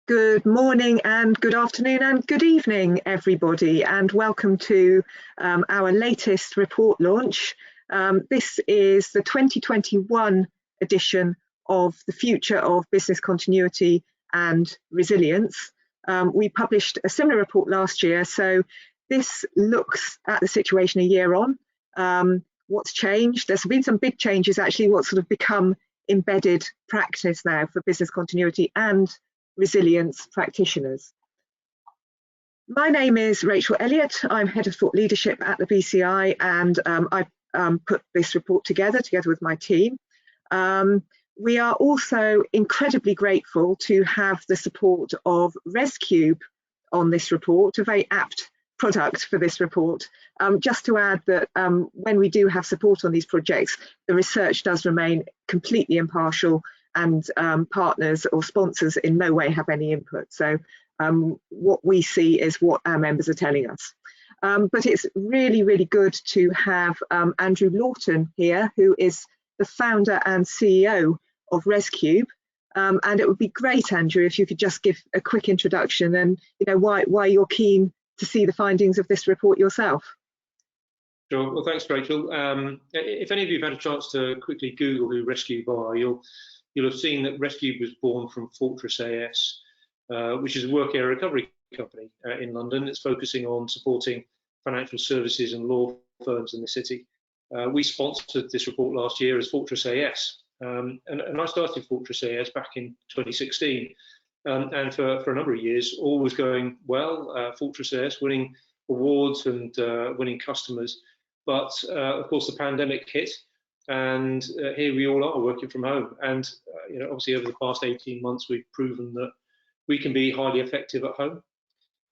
Good morning and good afternoon and good evening, everybody, and welcome to our latest report launch. This is the 2021 edition of the Future of Business Continuity and Resilience. We published a similar report last year, so this looks at the situation a year on. What's changed? There's been some big changes, actually, what's sort of become embedded practice now for business continuity and resilience practitioners. My name is Rachel Elliott. I'm Head of Thought Leadership at the BCI, and I put this report together with my team. We are also incredibly grateful to have the support of ResCube on this report, a very apt product for this report. Just to add that when we do have support on these projects, the research does remain completely impartial, and partners or sponsors in no way have any input. So what we see is what our members are telling us. But it's really, really good to have Andrew Lawton here, who is the founder and CEO of ResCube. And it would be great, Andrew, if you could just give a quick introduction and why you're keen to see the findings of this report yourself. Sure. Well, thanks, Rachel. If any of you have had a chance to quickly Google who ResCube are, you'll have seen that ResCube was born from Fortress AS, which is a work area recovery company in London. It's focusing on supporting financial services and law firms in the city. We sponsored this report last year as Fortress AS, and I started Fortress AS back in 2016. And for a number of years, all was going well. Fortress AS winning awards and winning customers. But of course, the pandemic hit. And here we all are working from home. And obviously over the past 18 months, we've proven that we can be highly effective at home.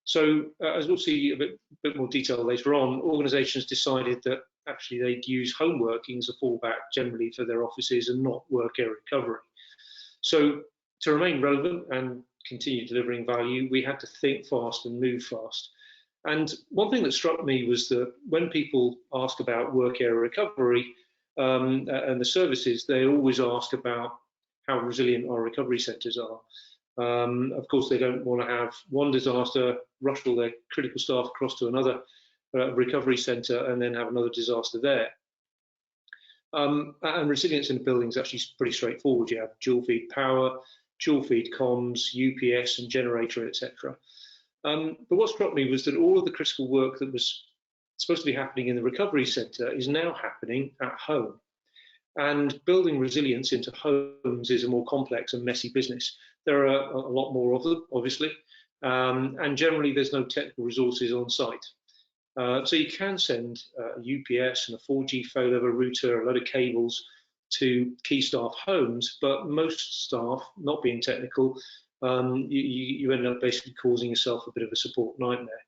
So as we'll see a bit more detail later on, organisations decided that actually they'd use home working as a fallback generally for their offices and not work area recovery. So to remain relevant and continue delivering value, we had to think fast and move fast. And one thing that struck me was that when people ask about work area recovery, and the services, they always ask about how resilient our recovery centres are. Of course, they don't want to have one disaster, rush all their critical staff across to another recovery centre and then have another disaster there. And resilience in the building is actually pretty straightforward. You have dual feed power, dual feed comms, UPS and generator, etc. But what struck me was that all of the critical work that was supposed to be happening in the recovery centre is now happening at home. And building resilience into homes is a more complex and messy business. There are a lot more of them, obviously, and generally there's no technical resources on site. So you can send a UPS and a 4G failover router, a load of cables to key staff homes, but most staff, not being technical, you end up basically causing yourself a bit of a support nightmare.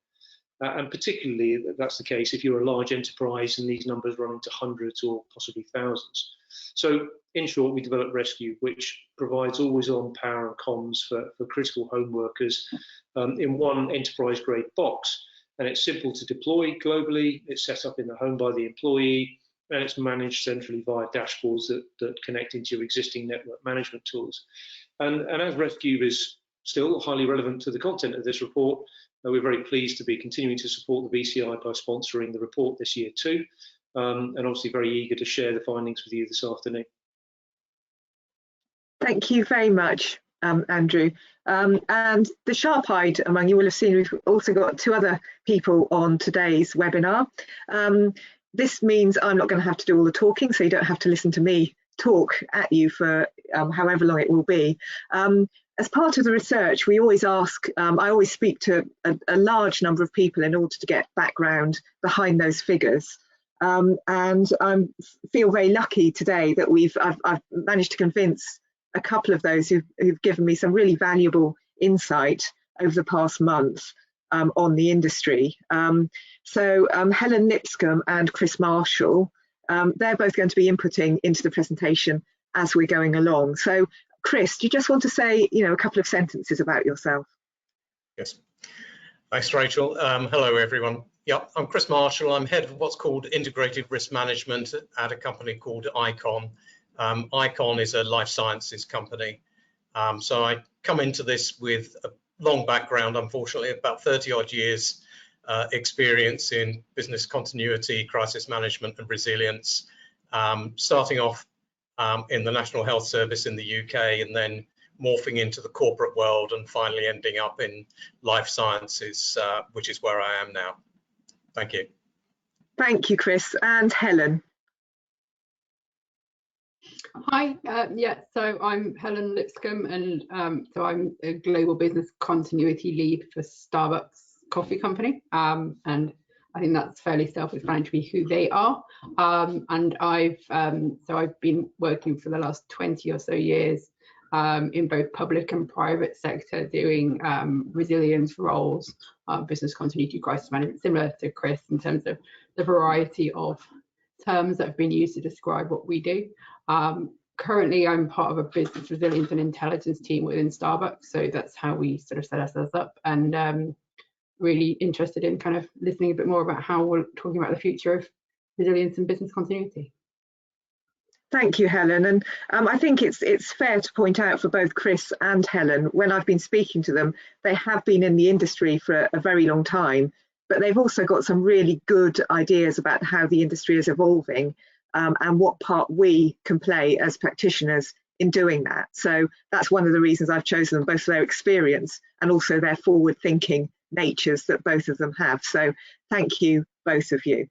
And particularly that's the case if you're a large enterprise and these numbers run into hundreds or possibly thousands. So in short, we developed ResCube, which provides always-on power and comms for critical home workers in one enterprise-grade box. And it's simple to deploy globally. It's set up in the home by the employee, and it's managed centrally via dashboards that connect into your existing network management tools. And as ResCube is still highly relevant to the content of this report, we're very pleased to be continuing to support the BCI by sponsoring the report this year too, and obviously very eager to share the findings with you this afternoon. Thank you very much, Andrew. And the sharp-eyed among you will have seen we've also got two other people on today's webinar. This means I'm not going to have to do all the talking, so you don't have to listen to me talk at you for however long it will be. As part of the research, we always ask, I always speak to a large number of people in order to get background behind those figures. And I feel very lucky today that I've managed to convince a couple of those who've given me some really valuable insight over the past month on the industry. So Helen Lipscomb and Chris Marshall, they're both going to be inputting into the presentation as we're going along. So Chris, do you just want to say, a couple of sentences about yourself? Yes. Thanks, Rachel. Hello, everyone. Yeah, I'm Chris Marshall. I'm head of what's called integrated risk management at a company called ICON. ICON is a life sciences company. So I come into this with a long background, unfortunately, about 30 odd years experience in business continuity, crisis management and resilience, starting off in the National Health Service in the UK and then morphing into the corporate world and finally ending up in life sciences, which is where I am now. Thank you. Thank you, Chris. And Helen. Hi, so I'm Helen Lipscomb, and so I'm a global business continuity lead for Starbucks Coffee Company, and I think that's fairly self-explanatory who they are. And I've been working for the last 20 or so years in both public and private sector doing resilience roles, business continuity, crisis management, similar to Chris in terms of the variety of terms that have been used to describe what we do. Currently, I'm part of a business resilience and intelligence team within Starbucks, so that's how we sort of set ourselves up, and really interested in kind of listening a bit more about how we're talking about the future of resilience and business continuity. Thank you, Helen. And I think it's fair to point out for both Chris and Helen, when I've been speaking to them, they have been in the industry for a very long time, but they've also got some really good ideas about how the industry is evolving and what part we can play as practitioners in doing that. So that's one of the reasons I've chosen them, both for their experience and also their forward-thinking natures that both of them have. So thank you, both of you.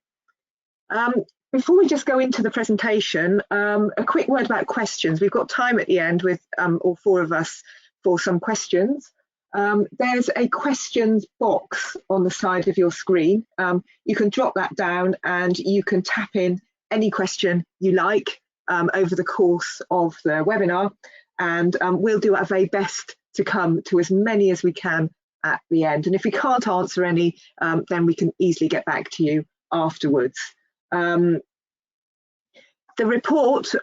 Before we just go into the presentation, a quick word about questions. We've got time at the end with all four of us for some questions. There's a questions box on the side of your screen. You can drop that down and you can tap in any question you like over the course of the webinar, and we'll do our very best to come to as many as we can at the end. And if we can't answer any, then we can easily get back to you afterwards. The report,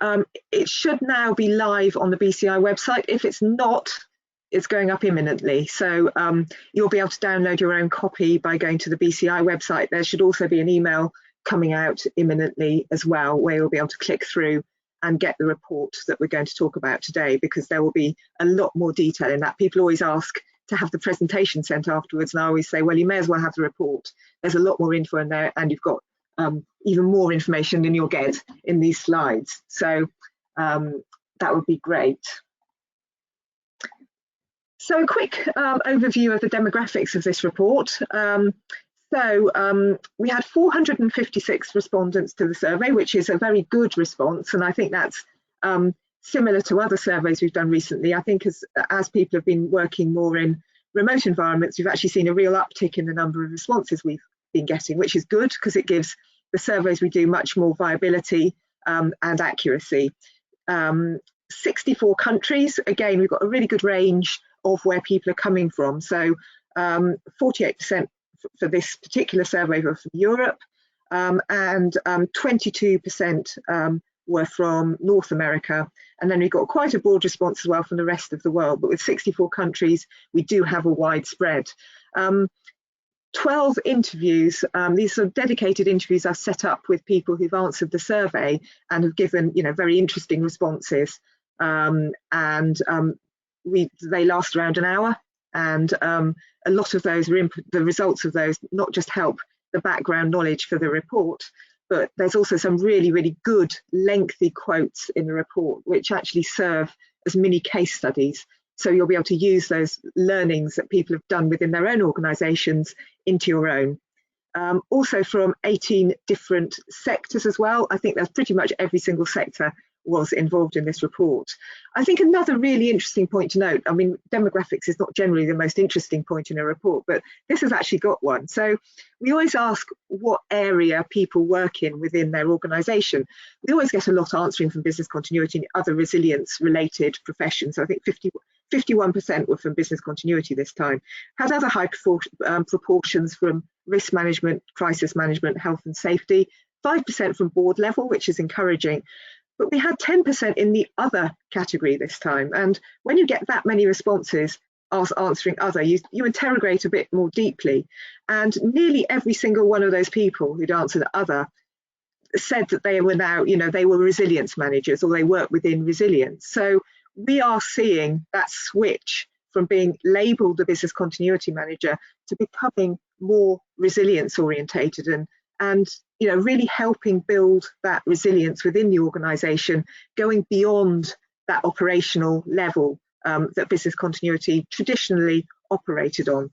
it should now be live on the BCI website. If it's not, it's going up imminently. So you'll be able to download your own copy by going to the BCI website. There should also be an email coming out imminently as well, where you'll be able to click through and get the report that we're going to talk about today, because there will be a lot more detail in that. People always ask to have the presentation sent afterwards, and I always say, well, you may as well have the report. There's a lot more info in there, and you've got even more information than you'll get in these slides. So that would be great. So a quick overview of the demographics of this report. We had 456 respondents to the survey, which is a very good response, and I think that's similar to other surveys we've done recently. I think as people have been working more in remote environments, we've actually seen a real uptick in the number of responses we've been getting, which is good because it gives the surveys we do much more viability and accuracy. 64 countries, again, we've got a really good range of where people are coming from. So 48% for this particular survey were from Europe, and 22% were from North America. And then we've got quite a broad response as well from the rest of the world. But with 64 countries, we do have a wide spread. 12 interviews, these are dedicated interviews I've set up with people who've answered the survey and have given, very interesting responses. They last around an hour, and a lot of those are the results of those not just help the background knowledge for the report, but there's also some really, really good lengthy quotes in the report which actually serve as mini case studies. So you'll be able to use those learnings that people have done within their own organisations into your own. Also from 18 different sectors as well. I think that's pretty much every single sector was involved in this report. I think another really interesting point to note, I mean, demographics is not generally the most interesting point in a report, but this has actually got one. So we always ask what area people work in within their organisation. We always get a lot answering from business continuity and other resilience related professions. So I think 51% were from business continuity this time. Had other high proportions from risk management, crisis management, health and safety, 5% from board level, which is encouraging. But we had 10% in the other category this time. And when you get that many responses answering other, you interrogate a bit more deeply. And nearly every single one of those people who'd answered other said that they were now, they were resilience managers or they work within resilience. So we are seeing that switch from being labelled a business continuity manager to becoming more resilience orientated and really helping build that resilience within the organisation, going beyond that operational level that business continuity traditionally operated on.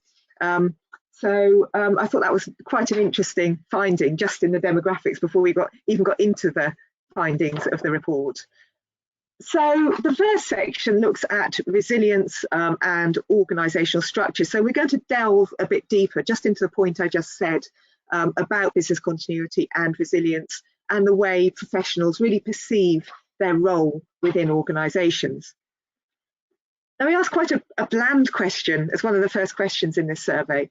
So I thought that was quite an interesting finding just in the demographics before we even got into the findings of the report. So the first section looks at resilience and organisational structure. So we're going to delve a bit deeper just into the point I just said about business continuity and resilience and the way professionals really perceive their role within organisations. Now we asked quite a bland question as one of the first questions in this survey,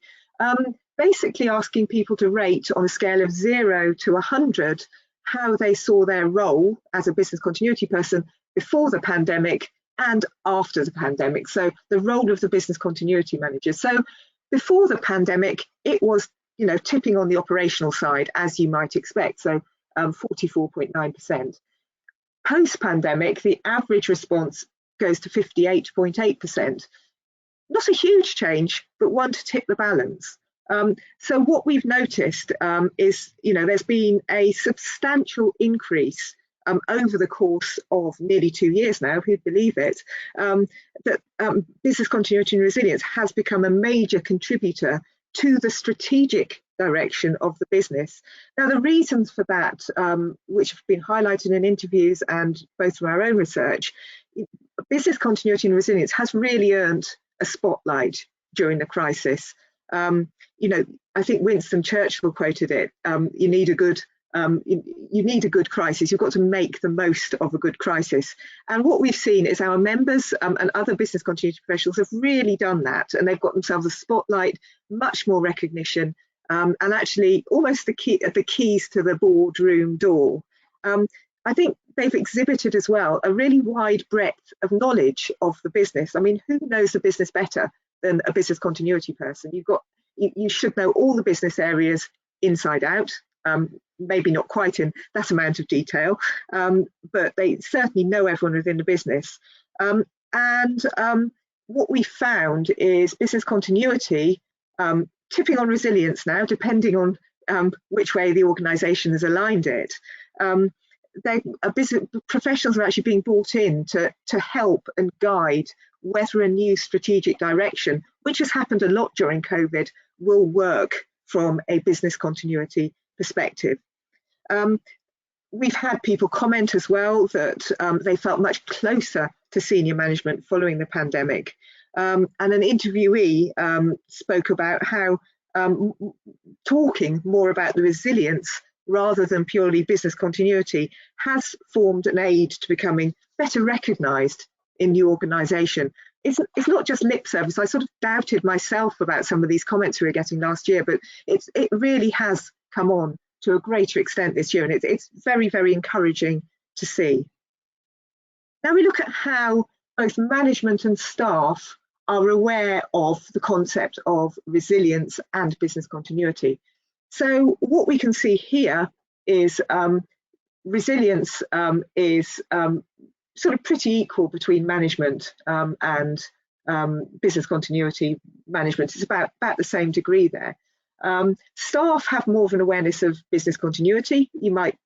basically asking people to rate on a scale of 0 to 100 how they saw their role as a business continuity person before the pandemic and after the pandemic. So the role of the business continuity manager. So before the pandemic, it was, tipping on the operational side, as you might expect. So 44.9%. Post-pandemic, the average response goes to 58.8%. Not a huge change, but one to tip the balance. So what we've noticed is, there's been a substantial increase over the course of nearly 2 years now, who'd believe it, that business continuity and resilience has become a major contributor to the strategic direction of the business. Now, the reasons for that, which have been highlighted in interviews and both from our own research, business continuity and resilience has really earned a spotlight during the crisis. I think Winston Churchill quoted it, you need a good crisis. You've got to make the most of a good crisis. And what we've seen is our members and other business continuity professionals have really done that, and they've got themselves a spotlight, much more recognition, and actually almost the keys to the boardroom door. I think they've exhibited as well a really wide breadth of knowledge of the business. I mean, who knows the business better than a business continuity person? You should know all the business areas inside out. Maybe not quite in that amount of detail, but they certainly know everyone within the business. What we found is business continuity tipping on resilience now, depending on which way the organisation has aligned it. Business professionals are actually being brought in to help and guide whether a new strategic direction, which has happened a lot during COVID, will work from a business continuity perspective. We've had people comment as well that they felt much closer to senior management following the pandemic. And an interviewee spoke about how talking more about the resilience rather than purely business continuity has formed an aid to becoming better recognised in the organisation. It's not just lip service. I sort of doubted myself about some of these comments we were getting last year, but it really has come on to a greater extent this year, and it's very, very encouraging to see. Now we look at how both management and staff are aware of the concept of resilience and business continuity. So what we can see here is resilience is sort of pretty equal between management and business continuity management. It's about the same degree there. Staff have more of an awareness of business continuity. You might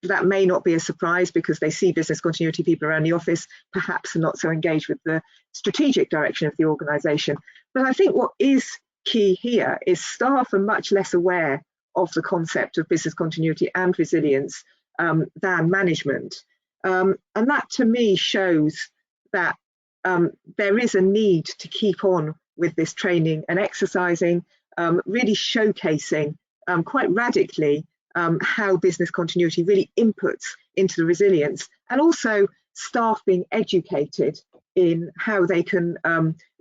that may not be a surprise because they see business continuity people around the office, perhaps are not so engaged with the strategic direction of the organisation. But I think what is key here is staff are much less aware of the concept of business continuity and resilience than management. And that to me shows that there is a need to keep on with this training and exercising, really showcasing quite radically how business continuity really inputs into the resilience, and also staff being educated in how they can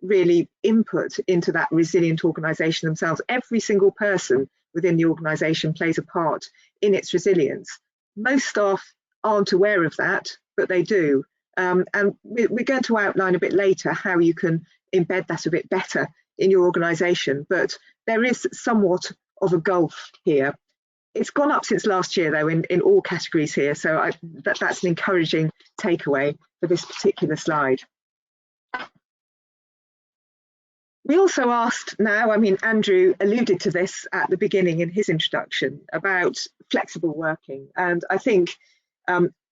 really input into that resilient organisation themselves. Every single person within the organisation plays a part in its resilience. Most staff aren't aware of that, but they do. And we're going to outline a bit later how you can embed that a bit better in your organisation, but there is somewhat of a gulf here. It's gone up since last year, though, in all categories here, so that's an encouraging takeaway for this particular slide. We also asked now, I mean, Andrew alluded to this at the beginning in his introduction about flexible working. And I think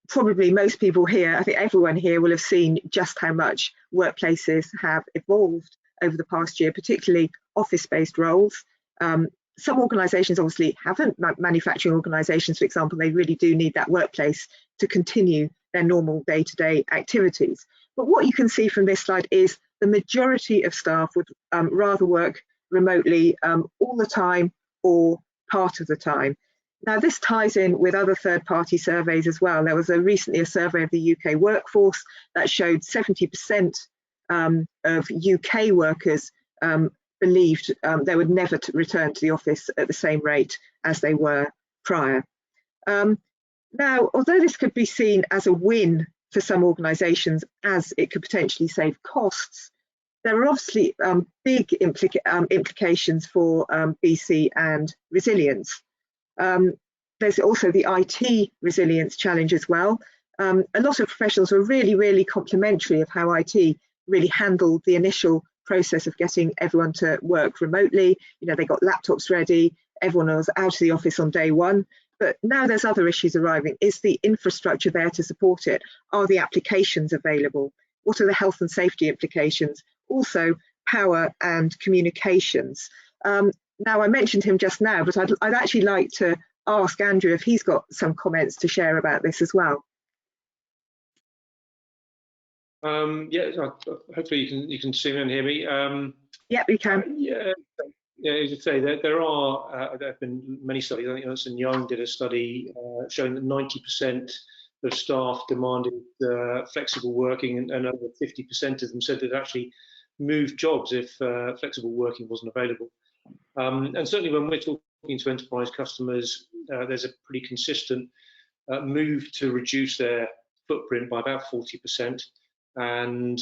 probably most people here, I think everyone here will have seen just how much workplaces have evolved over the past year, particularly office-based roles. Some organisations obviously haven't, manufacturing organisations, for example, they really do need that workplace to continue their normal day-to-day activities. But what you can see from this slide is the majority of staff would rather work remotely all the time or part of the time. Now, this ties in with other third-party surveys as well. There was recently a survey of the UK workforce that showed 70% of UK workers believed they would never return to the office at the same rate as they were prior. Now, although this could be seen as a win for some organisations as it could potentially save costs, there are obviously big implications for BC and resilience. There's also the IT resilience challenge as well. A lot of professionals were really complimentary of how IT really handled the initial process of getting everyone to work remotely. You know, they got laptops ready, everyone was out of the office on day one. But now there's other issues arriving. Is the infrastructure there to support it? Are the applications available? What are the health and safety implications? Also, power and communications. Now, I mentioned him just now, but I'd actually like to ask Andrew if he's got some comments to share about this as well. Yeah, hopefully you can see me and hear me. Yeah, we can. Yeah, as you say, there have been many studies. I think Ernst & Young did a study showing that 90% of staff demanded flexible working, and over 50% of them said they'd actually move jobs if flexible working wasn't available. And certainly when we're talking to enterprise customers, there's a pretty consistent move to reduce their footprint by about 40%. And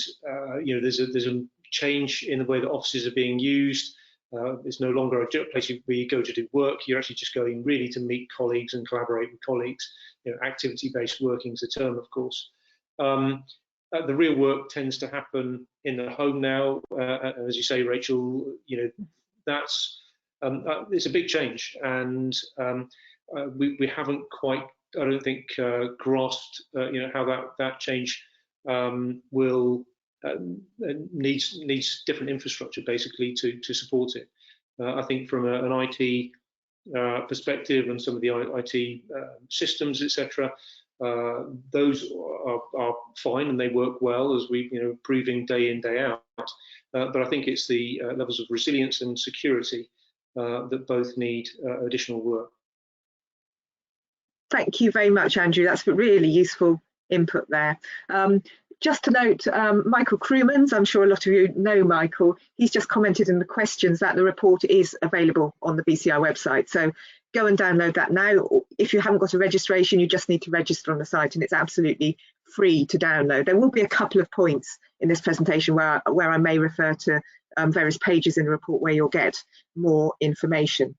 you know, there's a change in the way that offices are being used. It's no longer a place where you go to do work. You're actually just going really to meet colleagues and collaborate with colleagues. You know, activity-based working is the term, of course. The real work tends to happen in the home now. As you say, Rachel, you know, that's it's a big change, and we haven't quite, I don't think, grasped you know, how that change will needs different infrastructure basically to support it. I think from an IT perspective and some of the IT systems, etc., those are fine and they work well, as we proving day in, day out. But I think it's the levels of resilience and security that both need additional work. Thank you very much, Andrew. That's really useful input there. Just to note, Michael Crewmans, I'm sure a lot of you know Michael, he's just commented in the questions that the report is available on the BCI website. So go and download that now. If you haven't got a registration, you just need to register on the site, and it's absolutely free to download. There will be a couple of points in this presentation where I may refer to various pages in the report where you'll get more information.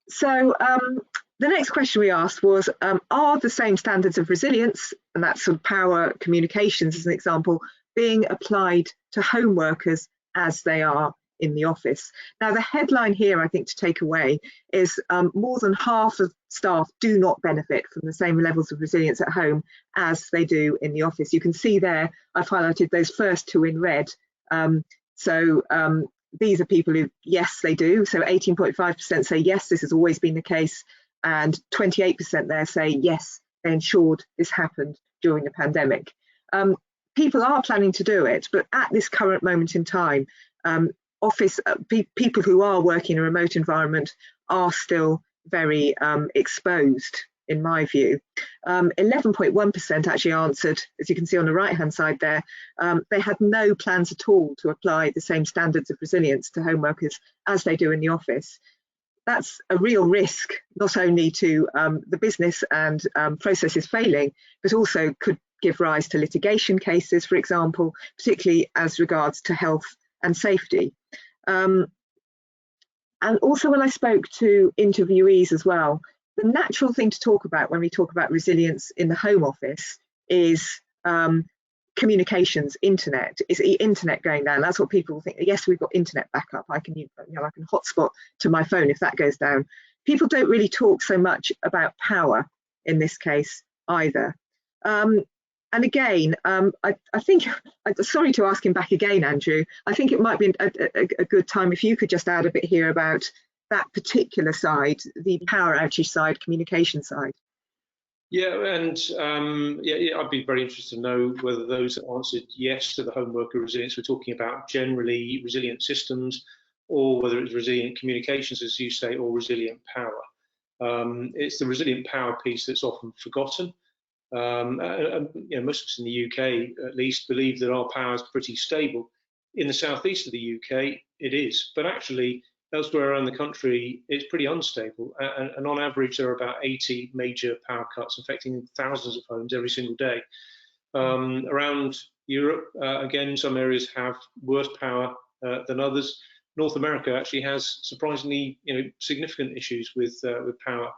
So the next question we asked was, are the same standards of resilience, and that's sort of power, communications as an example, being applied to home workers as they are in the office? Now, the headline here, I think, to take away is more than half of staff do not benefit from the same levels of resilience at home as they do in the office. You can see there, I've highlighted those first two in red. These are people who, yes, they do. So 18.5% say, yes, this has always been the case. And 28% there say, yes, they ensured this happened during the pandemic. People are planning to do it, but at this current moment in time, people who are working in a remote environment are still very exposed, in my view. 11.1% actually answered, as you can see on the right-hand side there, they had no plans at all to apply the same standards of resilience to home workers as they do in the office. That's a real risk, not only to the business and processes failing, but also could give rise to litigation cases, for example, particularly as regards to health and safety. And also when I spoke to interviewees as well, the natural thing to talk about when we talk about resilience in the home office is communications, internet. Is the internet going down? That's what people think. Yes, we've got internet backup. I can hotspot to my phone if that goes down. People don't really talk so much about power in this case either. And again, I think, sorry to ask him back again, Andrew, I think it might be a good time if you could just add a bit here about that particular side, the power outage side, communication side. Yeah, and I'd be very interested to know whether those that answered yes to the home worker resilience we're talking about generally resilient systems, or whether it's resilient communications, as you say, or resilient power. It's the resilient power piece that's often forgotten. Most of us in the UK, at least, believe that our power is pretty stable. In the southeast of the UK, it is, but actually elsewhere around the country, it's pretty unstable. And on average, there are about 80 major power cuts affecting thousands of homes every single day. Around Europe, again, some areas have worse power than others. North America actually has surprisingly, significant issues with power.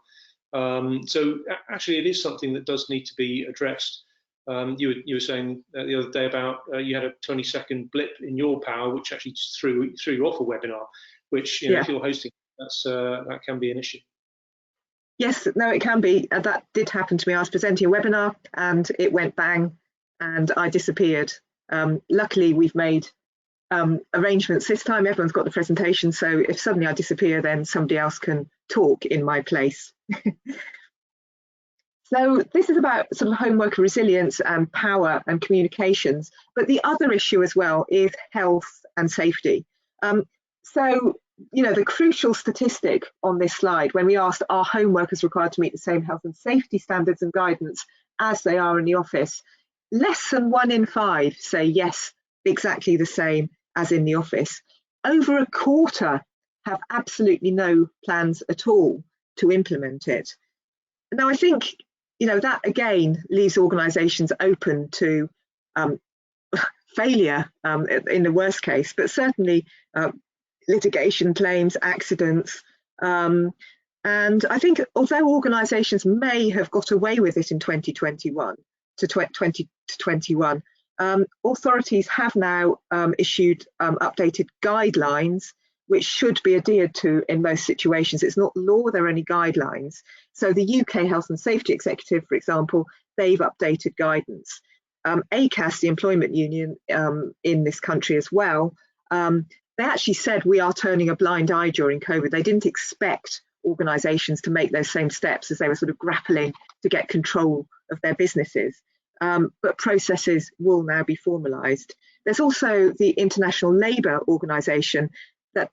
So actually, it is something that does need to be addressed. You were saying the other day about you had a 20-second blip in your power, which actually threw you off a webinar. Which, if you're hosting, that can be an issue. Yes, no, it can be. That did happen to me. I was presenting a webinar and it went bang and I disappeared. Luckily, we've made arrangements this time. Everyone's got the presentation, so if suddenly I disappear, then somebody else can talk in my place. So this is about sort of home worker resilience and power and communications, but the other issue as well is health and safety. So, the crucial statistic on this slide, when we asked, are home workers required to meet the same health and safety standards and guidance as they are in the office? Less than 1 in 5 say yes, exactly the same as in the office. Over a quarter have absolutely no plans at all to implement it. Now, I think, that again leaves organisations open to failure in the worst case, but certainly litigation claims, accidents. And I think although organisations may have got away with it in 2021 to 2021, authorities have now issued updated guidelines which should be adhered to in most situations. It's not law, there are only guidelines. So the UK Health and Safety Executive, for example, they've updated guidance. ACAS, the employment union in this country as well, they actually said we are turning a blind eye during COVID. They didn't expect organisations to make those same steps as they were sort of grappling to get control of their businesses. But processes will now be formalised. There's also the International Labour Organisation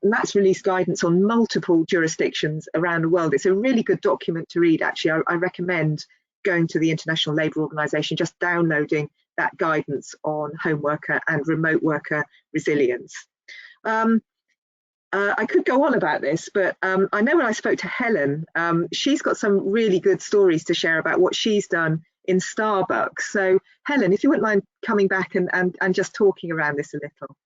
that's released guidance on multiple jurisdictions around the world. It's a really good document to read, actually. I recommend going to the International Labour Organisation, just downloading that guidance on home worker and remote worker resilience. I could go on about this, but I know when I spoke to Helen, she's got some really good stories to share about what she's done in Starbucks. So Helen, if you wouldn't mind coming back and just talking around this a little.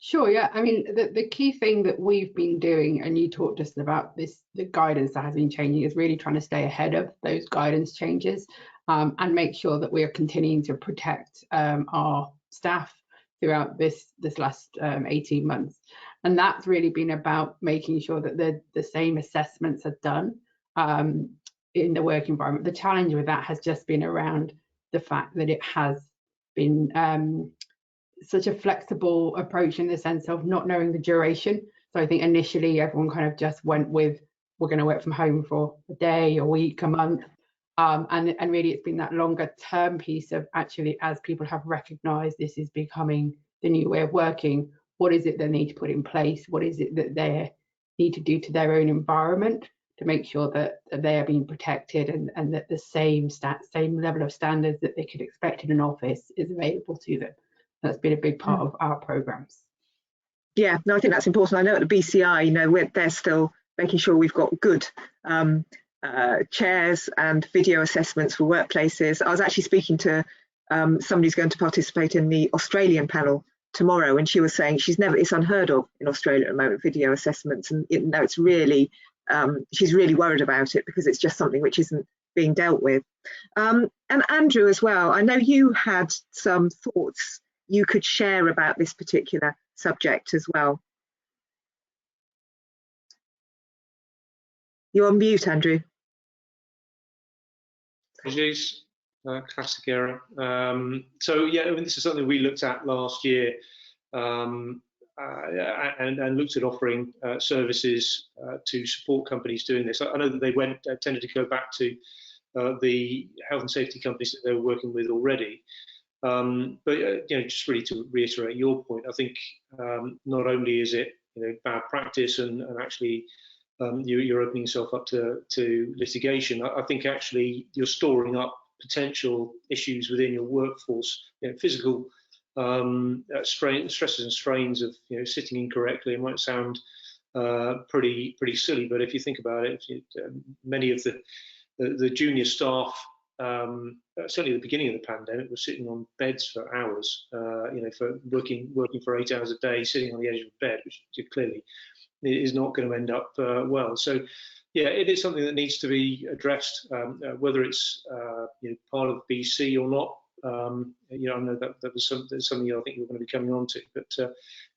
Sure, yeah. I mean, the key thing that we've been doing, and you talked just about this, the guidance that has been changing, is really trying to stay ahead of those guidance changes and make sure that we are continuing to protect our staff throughout this last 18 months. And that's really been about making sure that the same assessments are done in the work environment. The challenge with that has just been around the fact that it has been such a flexible approach in the sense of not knowing the duration. So I think initially everyone kind of just went with, we're going to work from home for a day, a week, a month. And really it's been that longer term piece of actually, as people have recognized this is becoming the new way of working, what is it they need to put in place? What is it that they need to do to their own environment to make sure that they are being protected and that the same level of standards that they could expect in an office is available to them. That's been a big part of our programs. Yeah, no, I think that's important. I know at the BCI, they're still making sure we've got good chairs and video assessments for workplaces. I was actually speaking to somebody who's going to participate in the Australian panel tomorrow, and she was saying it's unheard of in Australia at the moment, video assessments, and it's really she's really worried about it because it's just something which isn't being dealt with. And Andrew as well, I know you had some thoughts you could share about this particular subject as well. You're on mute, Andrew. Apologies, classic error. So yeah, I mean, this is something we looked at last year, and looked at offering services to support companies doing this. I know that they tended to go back to the health and safety companies that they were working with already. But you know, just really to reiterate your point, I think not only is it, you know, bad practice and actually you're opening yourself up to litigation, I think actually you're storing up potential issues within your workforce, you know, physical stresses and strains of, you know, sitting incorrectly. It might sound pretty silly, but if you think about it, many of the junior staff, certainly at the beginning of the pandemic, were sitting on beds for hours, you know, for working for 8 hours a day, sitting on the edge of a bed, which clearly is not going to end up well. So, yeah, it is something that needs to be addressed, whether it's you know, part of BC or not. You know, I know that was something I think you're going to be coming on to, but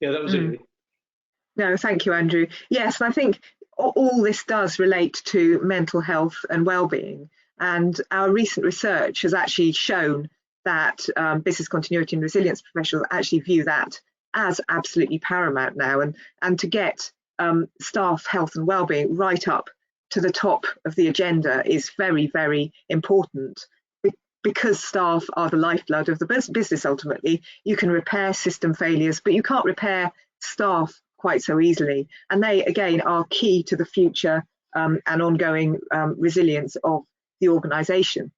yeah, that was it really. No, thank you, Andrew. Yes, I think all this does relate to mental health and well-being, and our recent research has actually shown that business continuity and resilience professionals actually view that as absolutely paramount now, and to get staff health and well-being right up to the top of the agenda is very, very important, because staff are the lifeblood of the business. Ultimately, you can repair system failures, but you can't repair staff quite so easily, and they again are key to the future and ongoing resilience of the organisation.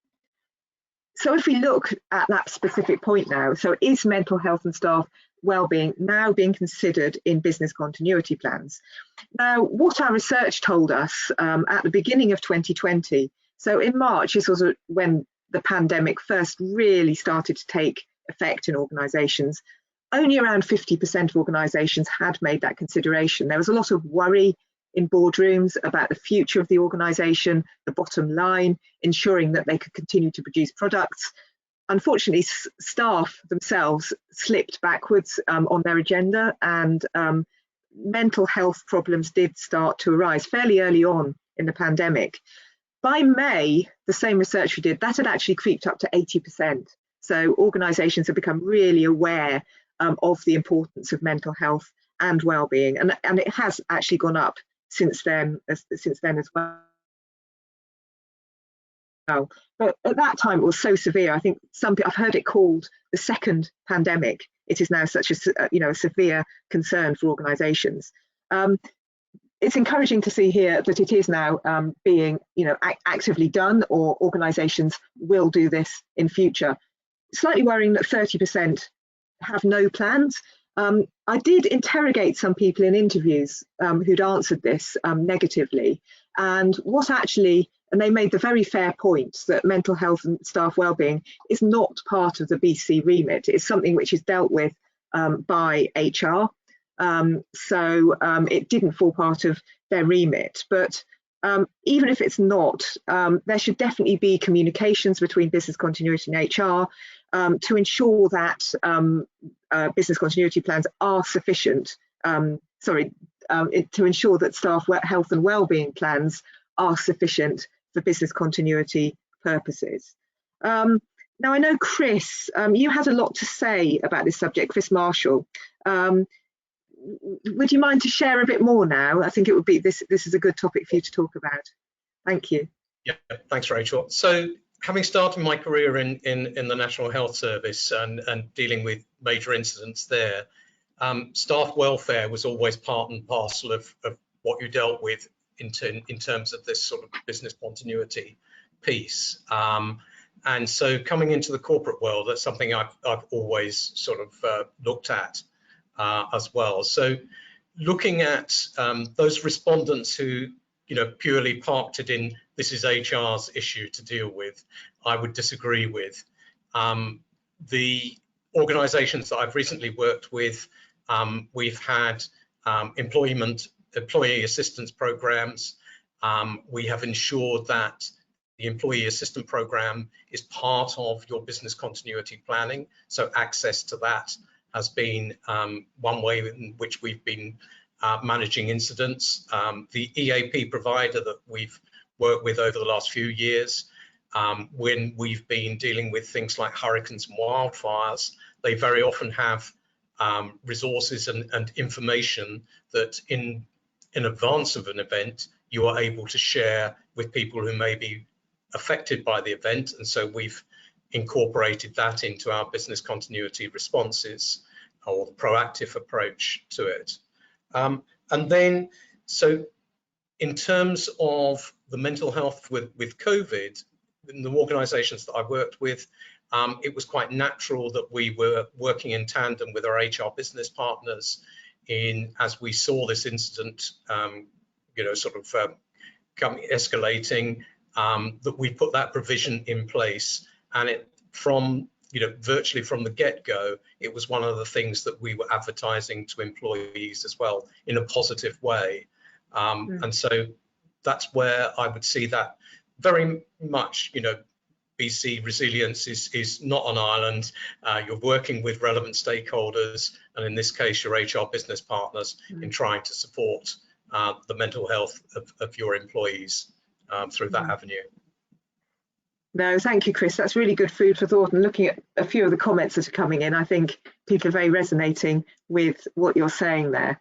So if we look at that specific point now, so is mental health and staff wellbeing now being considered in business continuity plans? Now, what our research told us at the beginning of 2020, so in March, this was when the pandemic first really started to take effect in organisations, only around 50% of organisations had made that consideration. There was a lot of worry in boardrooms about the future of the organisation, the bottom line, ensuring that they could continue to produce products. Unfortunately, staff themselves slipped backwards on their agenda, and mental health problems did start to arise fairly early on in the pandemic. By May, the same research we did, that had actually creeped up to 80%. So organisations have become really aware of the importance of mental health and well-being, and it has actually gone up since then as well. But at that time it was so severe. I think I've heard it called the second pandemic. It is now such a severe concern for organisations. It's encouraging to see here that it is now being actively done, or organisations will do this in future. Slightly worrying that 30% have no plans. I did interrogate some people in interviews who'd answered this negatively, and they made the very fair point that mental health and staff wellbeing is not part of the BC remit. It's something which is dealt with by HR, so it didn't fall part of their remit. But even if it's not, there should definitely be communications between business continuity and HR to ensure that business continuity plans are sufficient. To ensure that staff health and wellbeing plans are sufficient for business continuity purposes. Now, I know Chris, you had a lot to say about this subject, Chris Marshall. Would you mind to share a bit more now? I think it would be this is a good topic for you to talk about. Thank you. Yeah, thanks, Rachel. So, having started my career in the National Health Service and dealing with major incidents there, staff welfare was always part and parcel of what you dealt with in terms of this sort of business continuity piece. And so coming into the corporate world, that's something I've always sort of looked at as well. So looking at those respondents who purely parked it in, this is HR's issue to deal with, I would disagree with. The organisations that I've recently worked with, we've had employee assistance programs. We have ensured that the employee assistance program is part of your business continuity planning. So access to that has been one way in which we've been managing incidents. The EAP provider that we've worked with over the last few years, when we've been dealing with things like hurricanes and wildfires, they very often have resources and information that in advance of an event, you are able to share with people who may be affected by the event. And so we've incorporated that into our business continuity responses, or the proactive approach to it. And then, so in terms of the mental health with COVID, in the organisations that I worked with, it was quite natural that we were working in tandem with our HR business partners as we saw this incident, escalating, that we put that provision in place, and it virtually from the get-go, it was one of the things that we were advertising to employees as well in a positive way. And so that's where I would see that very much, BC Resilience is not an island. You're working with relevant stakeholders, and in this case, your HR business partners, in trying to support the mental health of your employees through that avenue. No, thank you, Chris. That's really good food for thought. And looking at a few of the comments that are coming in, I think people are very resonating with what you're saying there.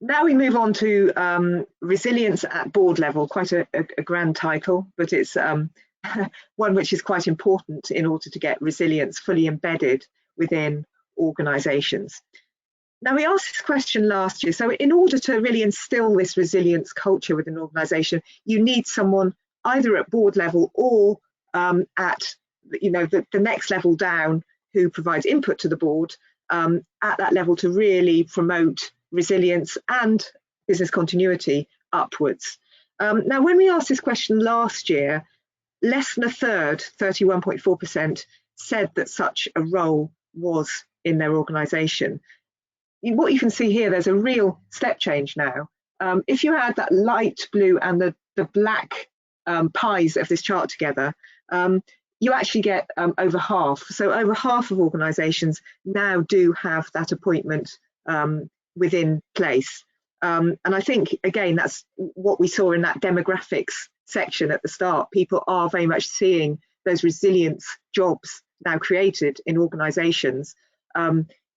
Now we move on to resilience at board level, quite a grand title, but it's one which is quite important in order to get resilience fully embedded within organisations. Now, we asked this question last year. So in order to really instill this resilience culture within an organisation, you need someone either at board level or at the next level down, who provides input to the board at that level to really promote resilience and business continuity upwards. Now, when we asked this question last year, less than a third, 31.4%, said that such a role was in their organisation. What you can see here, there's a real step change now. If you add that light blue and the black pies of this chart together, you actually get over half. So over half of organisations now do have that appointment within place. And I think, again, that's what we saw in that demographics section at the start. People are very much seeing those resilience jobs now created in organisations.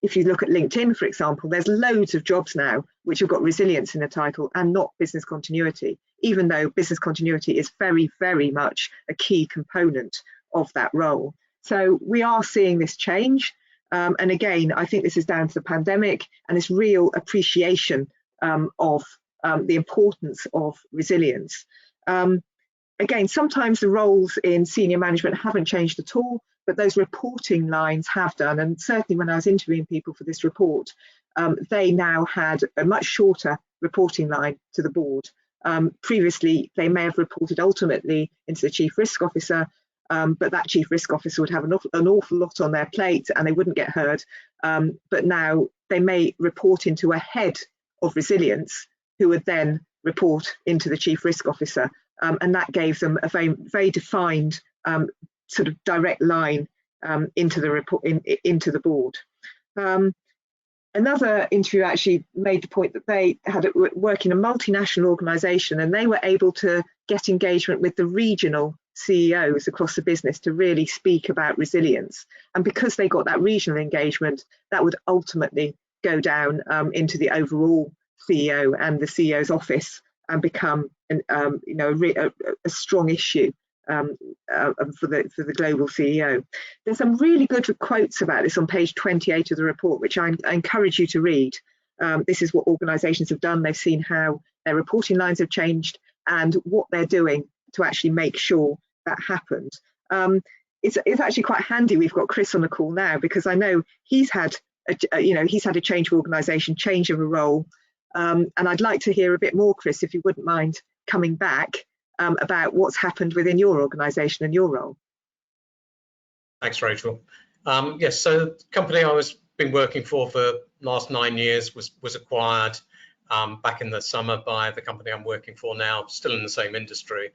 If you look at LinkedIn, for example, there's loads of jobs now which have got resilience in the title and not business continuity, even though business continuity is very, very much a key component of that role. So we are seeing this change. And again, I think this is down to the pandemic and this real appreciation of the importance of resilience. Again, sometimes the roles in senior management haven't changed at all, but those reporting lines have done. And certainly when I was interviewing people for this report, they now had a much shorter reporting line to the board. Previously, they may have reported ultimately into the chief risk officer, but that chief risk officer would have an awful lot on their plate and they wouldn't get heard. But now they may report into a head of resilience who would then report into the chief risk officer. And that gave them a very, very defined sort of direct line into the report, into the board. Another interview actually made the point that they had work in a multinational organisation and they were able to get engagement with the regional CEOs across the business to really speak about resilience. And because they got that regional engagement, that would ultimately go down into the overall CEO and the CEO's office and become a strong issue for the global CEO. There's some really good quotes about this on page 28 of the report, which I encourage you to read. This is what organisations have done. They've seen how their reporting lines have changed and what they're doing to actually make sure that happened. It's actually quite handy we've got Chris on the call now, because I know he's had a change of organisation, change of a role, and I'd like to hear a bit more, Chris, if you wouldn't mind coming back about what's happened within your organisation and your role. Thanks, Rachel. Yes, so the company I was been working for the last 9 years was acquired back in the summer by the company I'm working for now, still in the same industry.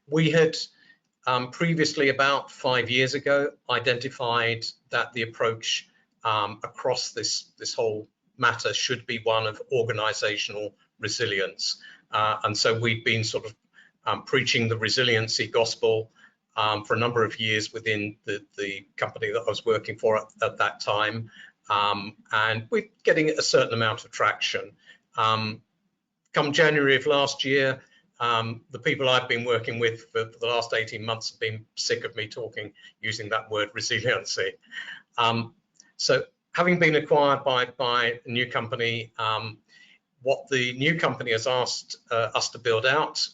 We had previously, about 5 years ago, identified that the approach across this whole matter should be one of organizational resilience. And so we've been sort of preaching the resiliency gospel for a number of years within the company that I was working for at that time. And we're getting a certain amount of traction. Come January of last year, the people I've been working with for the last 18 months have been sick of me using that word resiliency. So having been acquired by a new company, what the new company has asked us to build out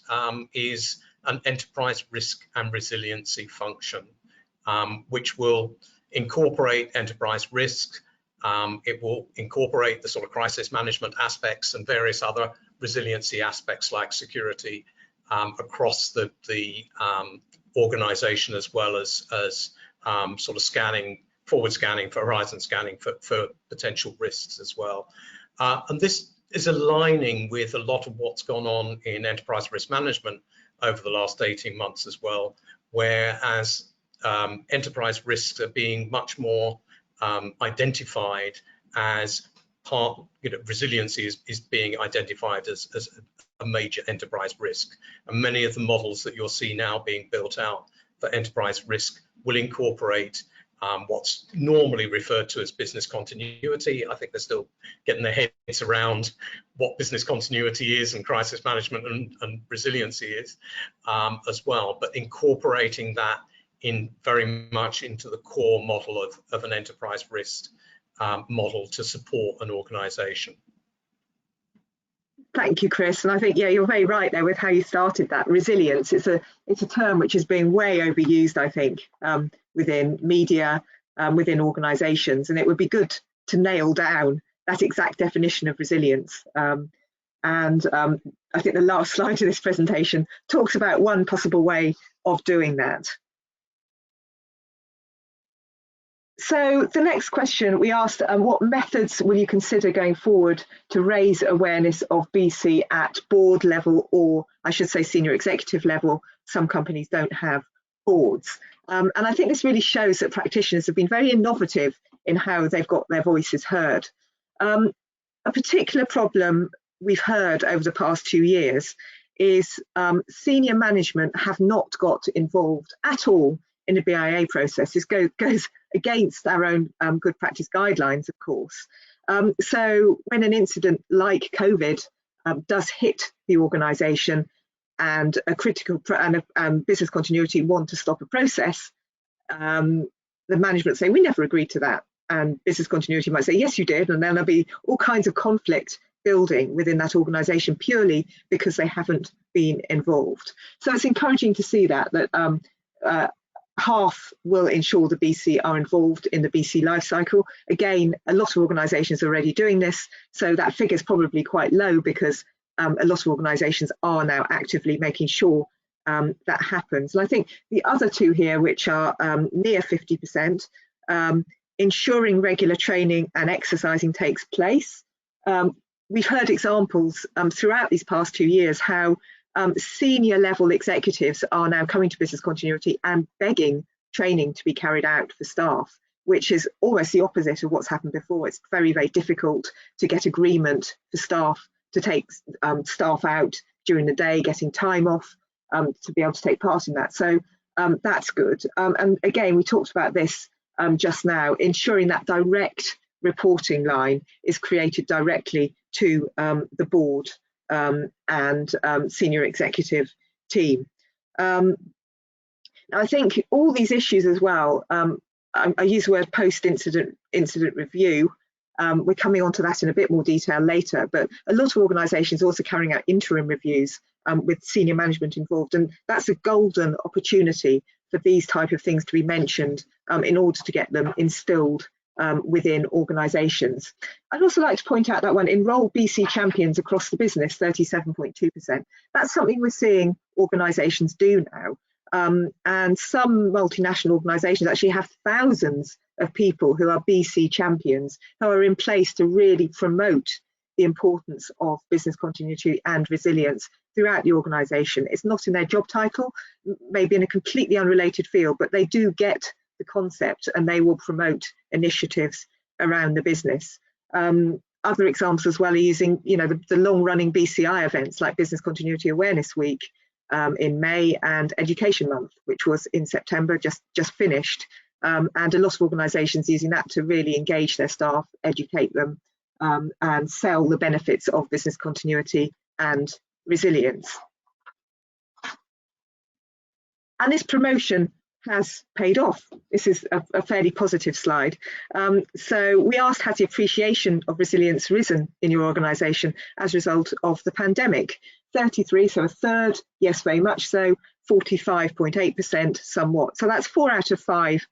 is an enterprise risk and resiliency function, which will incorporate enterprise risk. It will incorporate the sort of crisis management aspects and various other resiliency aspects like security across the organization, as well as sort of forward scanning, for horizon scanning for potential risks as well. And this is aligning with a lot of what's gone on in enterprise risk management over the last 18 months as well, whereas enterprise risks are being much more identified as part, resiliency is being identified as a major enterprise risk. And many of the models that you'll see now being built out for enterprise risk will incorporate what's normally referred to as business continuity. I think they're still getting their heads around what business continuity is and crisis management and resiliency is as well, but incorporating that in very much into the core model of an enterprise risk model to support an organization. Thank you, Chris. And I think, yeah, you're very right there with how you started that. Resilience, it's a term which is being way overused, I think, within media, within organizations, and it would be good to nail down that exact definition of resilience. I think the last slide of this presentation talks about one possible way of doing that. So the next question we asked, what methods will you consider going forward to raise awareness of BC at board level, or I should say senior executive level? Some companies don't have boards. And I think this really shows that practitioners have been very innovative in how they've got their voices heard. A particular problem we've heard over the past 2 years is senior management have not got involved at all in the BIA process. This goes against our own good practice guidelines, of course. So when an incident like COVID does hit the organisation and a critical and business continuity want to stop a process, the management say, we never agreed to that. And business continuity might say, yes, you did. And then there'll be all kinds of conflict building within that organisation purely because they haven't been involved. So it's encouraging to see that half will ensure the BC are involved in the BC life cycle. Again, a lot of organisations are already doing this, so that figure is probably quite low because a lot of organisations are now actively making sure that happens. And I think the other two here, which are near 50%, ensuring regular training and exercising takes place. We've heard examples throughout these past 2 years how senior level executives are now coming to business continuity and begging training to be carried out for staff, which is almost the opposite of what's happened before. It's very, very difficult to get agreement for staff to take staff out during the day, getting time off to be able to take part in that. So that's good. And again, we talked about this just now, ensuring that direct reporting line is created directly to the board and senior executive team. I think all these issues as well, I use the word post-incident review. We're coming on to that in a bit more detail later, but a lot of organisations are also carrying out interim reviews with senior management involved, and that's a golden opportunity for these type of things to be mentioned in order to get them instilled within organisations. I'd also like to point out that one, enrol BC champions across the business, 37.2%. That's something we're seeing organisations do now. And some multinational organisations actually have thousands of people who are BC champions who are in place to really promote the importance of business continuity and resilience throughout the organisation. It's not in their job title, maybe in a completely unrelated field, but they do get the concept and they will promote initiatives around the business. Other examples as well are using, the long-running BCI events like Business Continuity Awareness Week in May, and Education Month, which was in September, just finished. And a lot of organisations using that to really engage their staff, educate them, and sell the benefits of business continuity and resilience. And this promotion has paid off. This is a fairly positive slide. So we asked, has the appreciation of resilience risen in your organisation as a result of the pandemic? 33, so a third, yes, very much so. 45.8%, somewhat. So that's 4 out of 5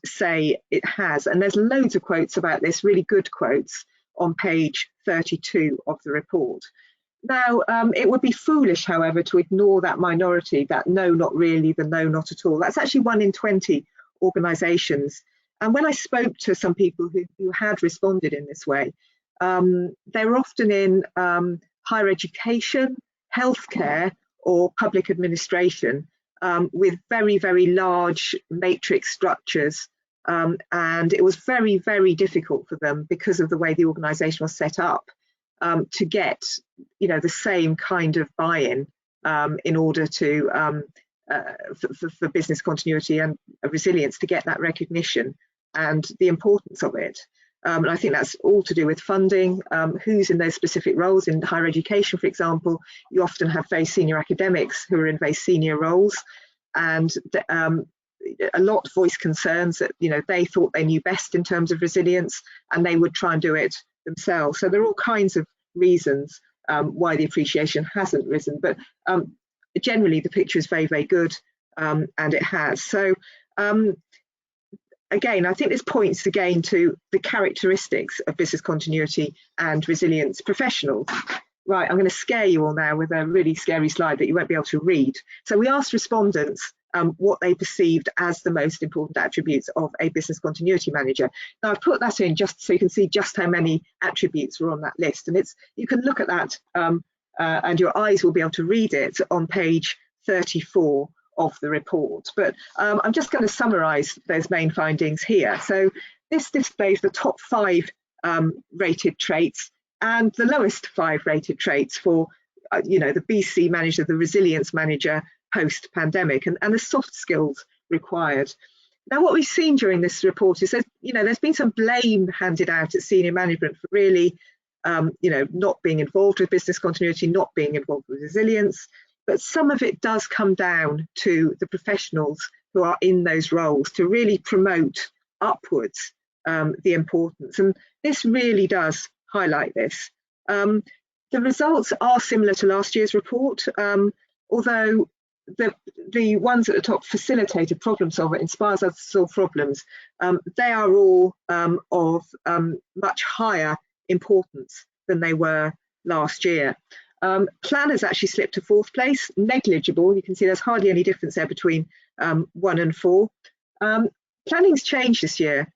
say it has. And there's loads of quotes about this, really good quotes, on page 32 of the report. Now, it would be foolish, however, to ignore that minority, that no, not really, the no, not at all. That's actually 1 in 20 organisations. And when I spoke to some people who had responded in this way, they were often in higher education, healthcare, or public administration, with very, very large matrix structures. And it was very, very difficult for them because of the way the organisation was set up to get, the same kind of buy-in in order to for business continuity and resilience, to get that recognition and the importance of it. And I think that's all to do with funding, who's in those specific roles. In higher education, for example, you often have very senior academics who are in very senior roles, and a lot voice concerns that they thought they knew best in terms of resilience, and they would try and do it themselves. So there are all kinds of reasons why the appreciation hasn't risen, but generally the picture is very, very good, and it has. So again, I think this points again to the characteristics of business continuity and resilience professionals. Right, I'm going to scare you all now with a really scary slide that you won't be able to read. So we asked respondents what they perceived as the most important attributes of a business continuity manager. Now I've put that in just so you can see just how many attributes were on that list, and you can look at that and your eyes will be able to read it on page 34 of the report. But I'm just going to summarise those main findings here. So this displays the top 5 rated traits and the lowest 5 rated traits for the BC manager, the resilience manager post-pandemic, and the soft skills required. Now, what we've seen during this report is that there's been some blame handed out at senior management for really not being involved with business continuity, not being involved with resilience, but some of it does come down to the professionals who are in those roles to really promote upwards the importance, and this really does highlight this. The results are similar to last year's report, although the ones at the top, facilitator, problem solver, inspires us to solve problems, they are all of much higher importance than they were last year. Planners actually slipped to 4th place, negligible. You can see there's hardly any difference there between 1 and 4. Planning's changed this year.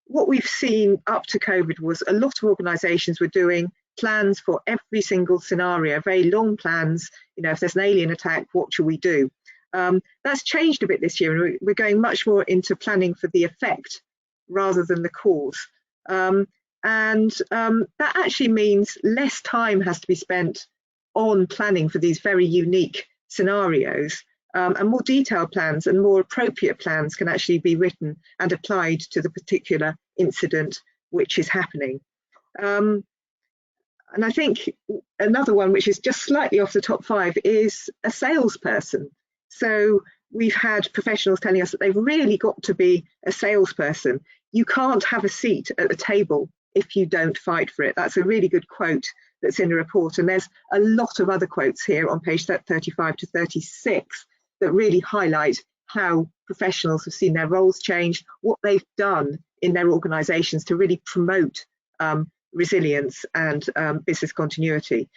What we've seen up to COVID was a lot of organisations were doing plans for every single scenario, very long plans. If there's an alien attack, what should we do? That's changed a bit this year. We're going much more into planning for the effect rather than the cause. That actually means less time has to be spent on planning for these very unique scenarios, and more detailed plans and more appropriate plans can actually be written and applied to the particular incident which is happening. And I think another one which is just slightly off the top 5 is a salesperson. So we've had professionals telling us that they've really got to be a salesperson. You can't have a seat at the table if you don't fight for it. That's a really good quote that's in the report. And there's a lot of other quotes here on page 35 to 36 that really highlight how professionals have seen their roles change, what they've done in their organisations to really promote resilience and business continuity.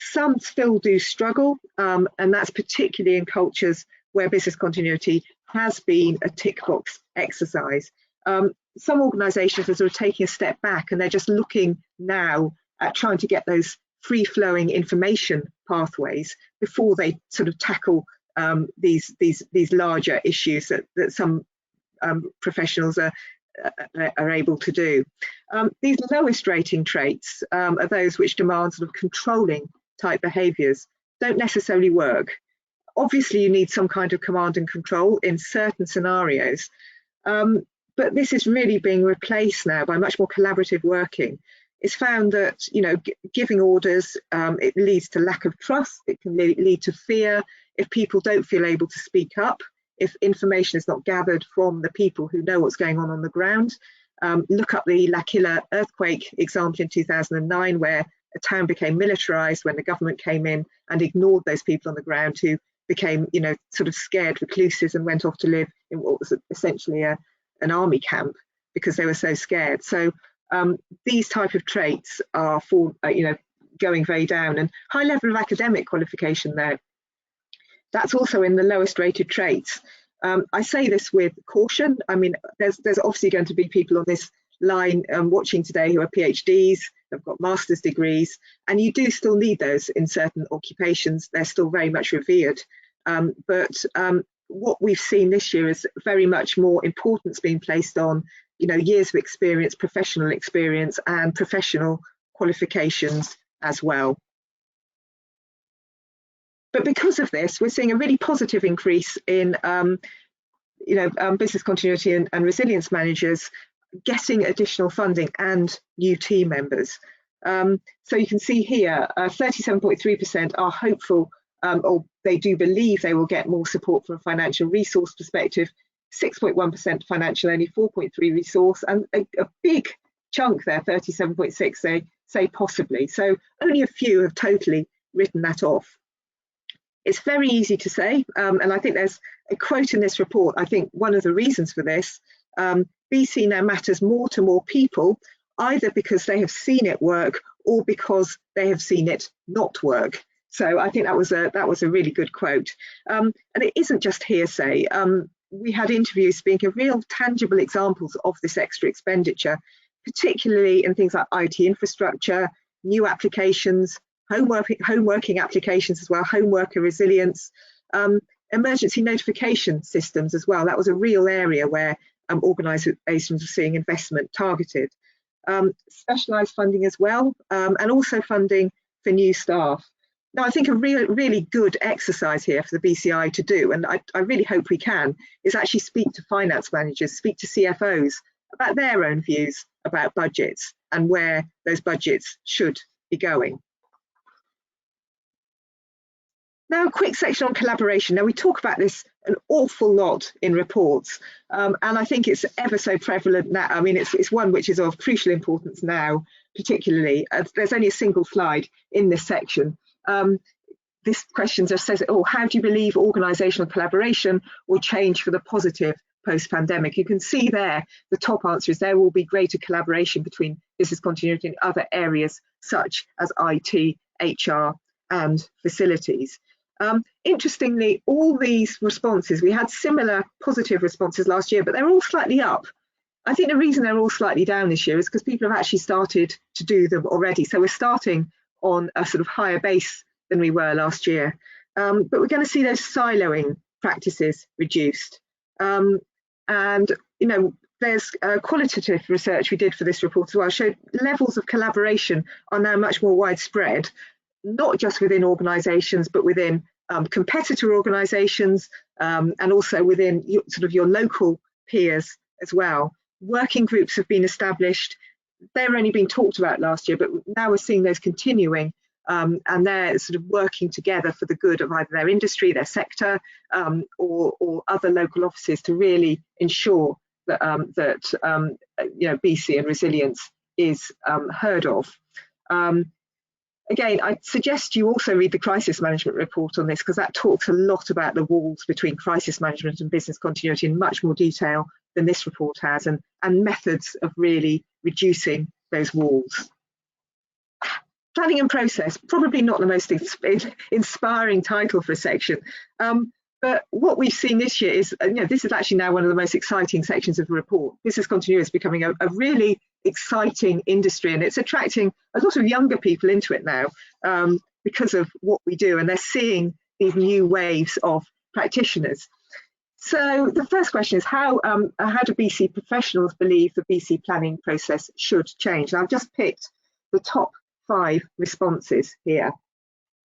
Some still do struggle, and that's particularly in cultures where business continuity has been a tick box exercise. Some organisations are sort of taking a step back, and they're just looking now at trying to get those free-flowing information pathways before they sort of tackle these larger issues that some professionals are able to do. These lowest rating traits are those which demand sort of controlling type behaviours, don't necessarily work. Obviously, you need some kind of command and control in certain scenarios, but this is really being replaced now by much more collaborative working. It's found that, you know, giving orders, it leads to lack of trust. It can lead to fear if people don't feel able to speak up, if information is not gathered from the people who know what's going on the ground. Look up the L'Aquila earthquake example in 2009, where a town became militarized when the government came in and ignored those people on the ground who became, you know, sort of scared recluses and went off to live in what was essentially an army camp because they were so scared. So these type of traits are going very down. And high level of academic qualification there, that's also in the lowest rated traits. I say this with caution. I mean, there's obviously going to be people on this line watching today who are PhDs, have got master's degrees, and you do still need those in certain occupations. They're still very much revered. But what we've seen this year is very much more importance being placed on, you know, years of experience, professional experience, and professional qualifications as well. But because of this, we're seeing a really positive increase in business continuity and resilience managers getting additional funding and new team members. So you can see here, 37.3% are hopeful, or they do believe they will get more support from a financial resource perspective, 6.1% financial only, 4.3% resource, and a big chunk there, 37.6%, say possibly. So only a few have totally written that off. It's very easy to say, and I think there's a quote in this report. I think one of the reasons for this, BC now matters more to more people, either because they have seen it work or because they have seen it not work. So I think that was a really good quote. And it isn't just hearsay. We had interviews speaking of real tangible examples of this extra expenditure, particularly in things like IT infrastructure, new applications, homeworking applications as well, home worker resilience, emergency notification systems as well. That was a real area where organisations were seeing investment targeted. Specialised funding as well, and also funding for new staff. Now, I think a really good exercise here for the BCI to do, and I really hope we can, is actually speak to finance managers, speak to CFOs about their own views about budgets and where those budgets should be going. Now, a quick section on collaboration. Now, we talk about this an awful lot in reports, and I think it's ever so prevalent now. I mean, it's one which is of crucial importance now, particularly. There's only a single slide in this section. This question just says, oh, how do you believe organisational collaboration will change for the positive post-pandemic? You can see there, the top answer is there will be greater collaboration between business continuity and other areas such as IT, HR, and facilities. Interestingly, all these responses, we had similar positive responses last year, but they're all slightly up. I think the reason they're all slightly down this year is because people have actually started to do them already. So we're starting on a sort of higher base than we were last year. But we're going to see those siloing practices reduced. And, you know, there's qualitative research we did for this report as well, showed levels of collaboration are now much more widespread, not just within organisations, but within competitor organisations, and also within your local peers as well. Working groups have been established. They were only being talked about last year, but now we're seeing those continuing, and they're sort of working together for the good of either their industry, their sector, or other local offices to really ensure that BC and resilience is heard of. Again, I suggest you also read the crisis management report on this, because that talks a lot about the walls between crisis management and business continuity in much more detail than this report has, and methods of really reducing those walls. Planning and process, probably not the most inspiring title for a section. But what we've seen this year is, this is actually now one of the most exciting sections of the report. Business continuity is becoming a really exciting industry, and it's attracting a lot of younger people into it now because of what we do, and they're seeing these new waves of practitioners. So the first question is, how do BC professionals believe the BC planning process should change? And I've just picked the top 5 responses here.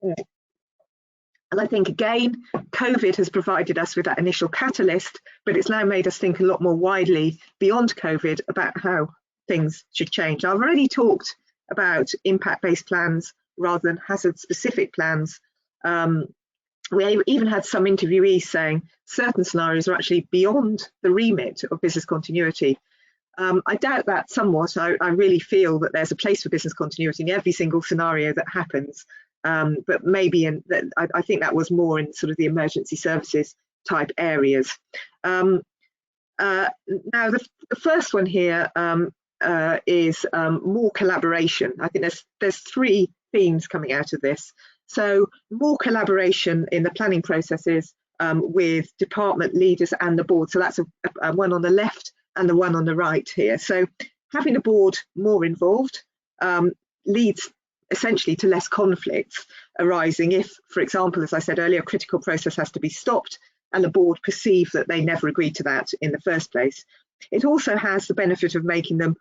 And I think, again, COVID has provided us with that initial catalyst, but it's now made us think a lot more widely beyond COVID about how things should change. I've already talked about impact-based plans rather than hazard-specific plans. We even had some interviewees saying certain scenarios are actually beyond the remit of business continuity. I doubt that somewhat. I really feel that there's a place for business continuity in every single scenario that happens. But maybe I think that was more in sort of the emergency services type areas. Now, the first one here is more collaboration. I think there's 3 themes coming out of this. So more collaboration in the planning processes with department leaders and the board. So that's a one on the left and the one on the right here. So having the board more involved leads essentially to less conflicts arising if, for example, as I said earlier, a critical process has to be stopped and the board perceive that they never agreed to that in the first place. It also has the benefit of making them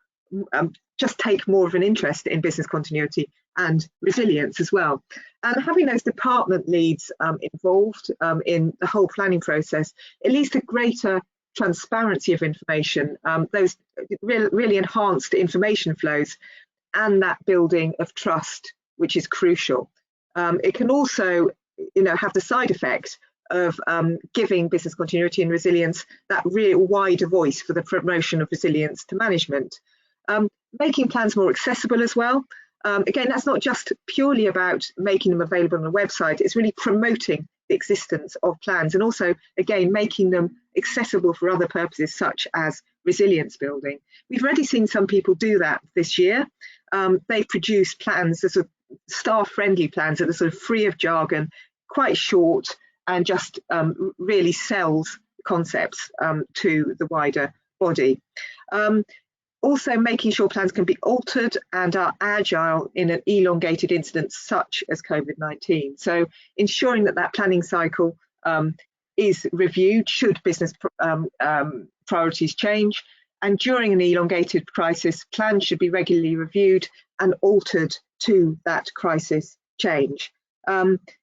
just take more of an interest in business continuity and resilience as well. And having those department leads involved in the whole planning process, it leads to greater transparency of information, those really enhanced information flows, and that building of trust, which is crucial. It can also, have the side effect of giving business continuity and resilience that real wider voice for the promotion of resilience to management. Making plans more accessible as well. Again, that's not just purely about making them available on a website, it's really promoting the existence of plans and also, again, making them accessible for other purposes such as resilience building. We've already seen some people do that this year. They've produced plans, the sort of staff-friendly plans that are sort of free of jargon, quite short, and just really sells concepts to the wider body. Also making sure plans can be altered and are agile in an elongated incident such as COVID-19. So ensuring that planning cycle is reviewed should business priorities change. And during an elongated crisis, plans should be regularly reviewed and altered to that crisis change.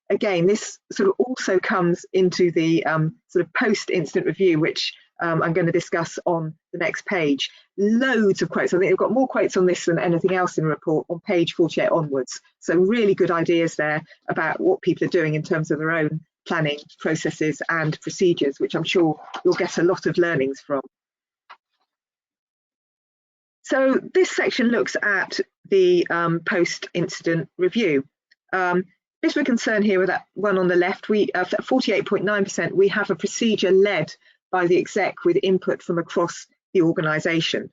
Again, this sort of also comes into the sort of post-incident review, which I'm going to discuss on the next page. Loads of quotes. I think we've got more quotes on this than anything else in the report on page 48 onwards. So really good ideas there about what people are doing in terms of their own planning processes and procedures, which I'm sure you'll get a lot of learnings from. So this section looks at the post-incident review. Bit of a concern here with that one on the left, we at 48.9%, we have a procedure led by the exec with input from across the organisation.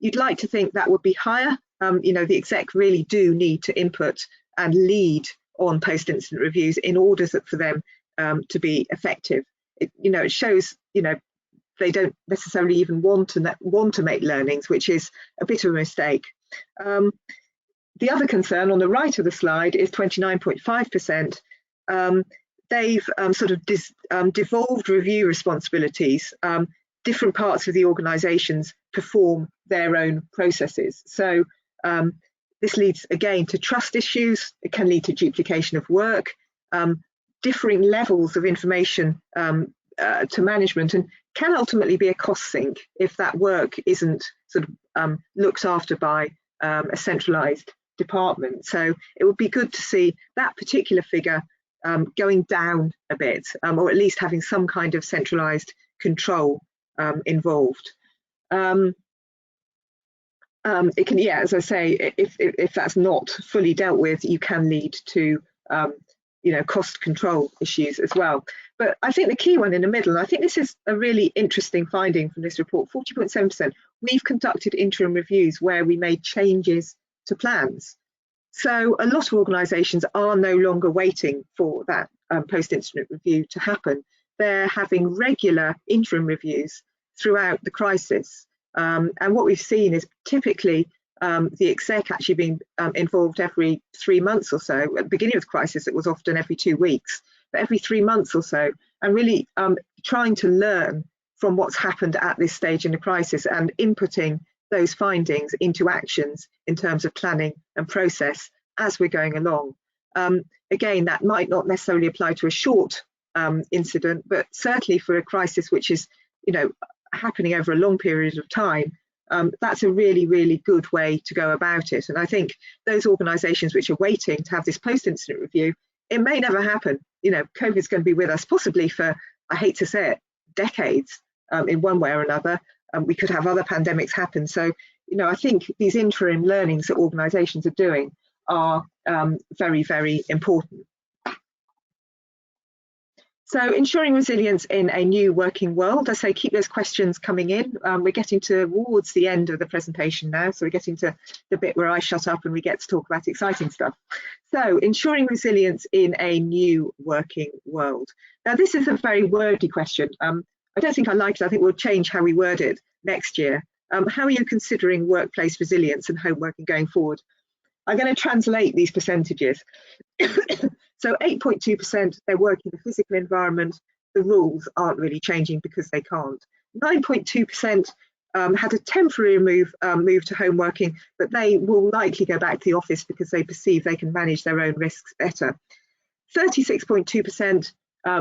You'd like to think that would be higher. The exec really do need to input and lead on post-incident reviews in order for them to be effective. It shows, they don't necessarily even want to make learnings, which is a bit of a mistake. The other concern on the right of the slide is 29.5%. They've sort of devolved review responsibilities. Different parts of the organisations perform their own processes. So this leads again to trust issues. It can lead to duplication of work, differing levels of information to management, and can ultimately be a cost sink if that work isn't sort of looked after by a centralised department. So it would be good to see that particular figure going down a bit, or at least having some kind of centralised control involved. It can, as I say, if that's not fully dealt with, you can lead to cost control issues as well. But I think the key one in the middle, and I think this is a really interesting finding from this report, 40.7%, we've conducted interim reviews where we made changes to plans. So a lot of organisations are no longer waiting for that post-incident review to happen. They're having regular interim reviews throughout the crisis. And what we've seen is typically the exec actually being involved every 3 months or so. At the beginning of the crisis, it was often every 2 weeks, but every 3 months or so, and really trying to learn from what's happened at this stage in the crisis and inputting those findings into actions in terms of planning and process as we're going along. Again, that might not necessarily apply to a short incident, but certainly for a crisis which is, happening over a long period of time, that's a really, really good way to go about it. And I think those organisations which are waiting to have this post-incident review, it may never happen. COVID's going to be with us possibly for, I hate to say it, decades in one way or another. We could have other pandemics happen. So, I think these interim learnings that organisations are doing are very, very important. So ensuring resilience in a new working world, I say keep those questions coming in. We're getting towards the end of the presentation now, so we're getting to the bit where I shut up and we get to talk about exciting stuff. So ensuring resilience in a new working world. Now this is a very wordy question. I don't think I like it. I think we'll change how we word it next year. How are you considering workplace resilience and home working going forward? I'm going to translate these percentages. So 8.2%, they're working in a physical environment. The rules aren't really changing because they can't. 9.2% had a temporary move to home working, but they will likely go back to the office because they perceive they can manage their own risks better. 36.2%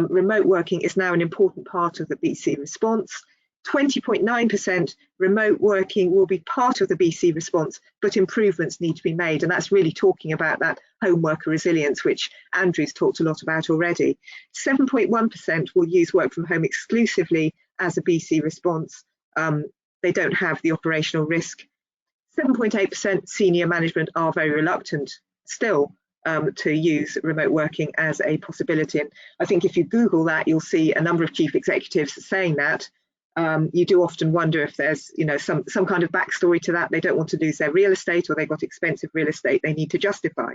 remote working is now an important part of the BC response. 20.9% remote working will be part of the BC response, but improvements need to be made. And that's really talking about that home worker resilience, which Andrew's talked a lot about already. 7.1% will use work from home exclusively as a BC response. They don't have the operational risk. 7.8% senior management are very reluctant still to use remote working as a possibility. And I think if you Google that, you'll see a number of chief executives saying that. You do often wonder if there's, some kind of backstory to that. They don't want to lose their real estate, or they've got expensive real estate they need to justify.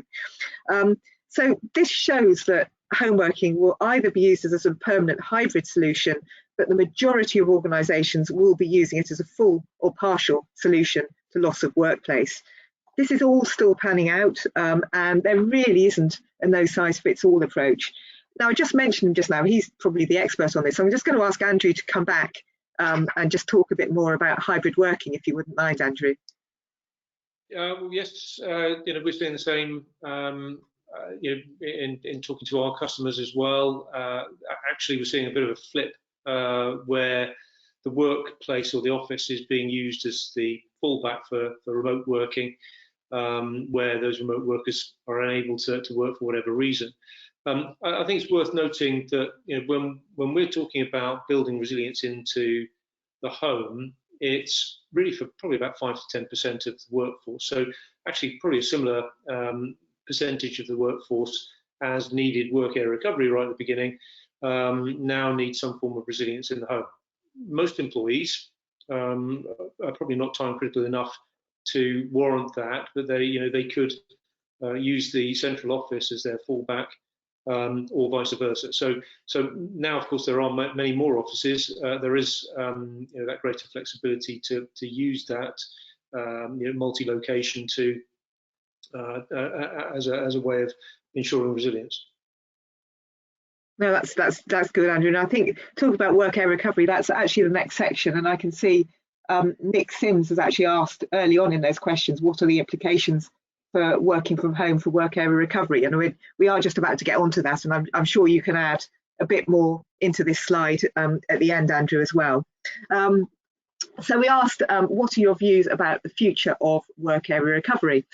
So this shows that home working will either be used as a sort of permanent hybrid solution, but the majority of organisations will be using it as a full or partial solution to loss of workplace. This is all still panning out, and there really isn't a no-size-fits-all approach. Now, I just mentioned him just now, he's probably the expert on this, so I'm just going to ask Andrew to come back and just talk a bit more about hybrid working, if you wouldn't mind, Andrew. Well, yes, we're seeing the same, in talking to our customers as well. Actually, we're seeing a bit of a flip where the workplace or the office is being used as the fallback for remote working, where those remote workers are unable to work for whatever reason. I think it's worth noting that when we're talking about building resilience into the home, it's really for probably about 5 to 10% of the workforce. So actually probably a similar percentage of the workforce as needed work area recovery right at the beginning, now need some form of resilience in the home. Most employees are probably not time critical enough to warrant that, but they could use the central office as their fallback, or vice versa. So now, of course, there are many more offices. There is that greater flexibility to use that multi-location to as a way of ensuring resilience. No, that's good, Andrew. And I think talk about work area recovery, that's actually the next section. And I can see Nick Sims has actually asked early on in those questions, what are the implications for working from home for work area recovery? And we are just about to get onto that, and I'm sure you can add a bit more into this slide at the end, Andrew, as well. So we asked, what are your views about the future of work area recovery?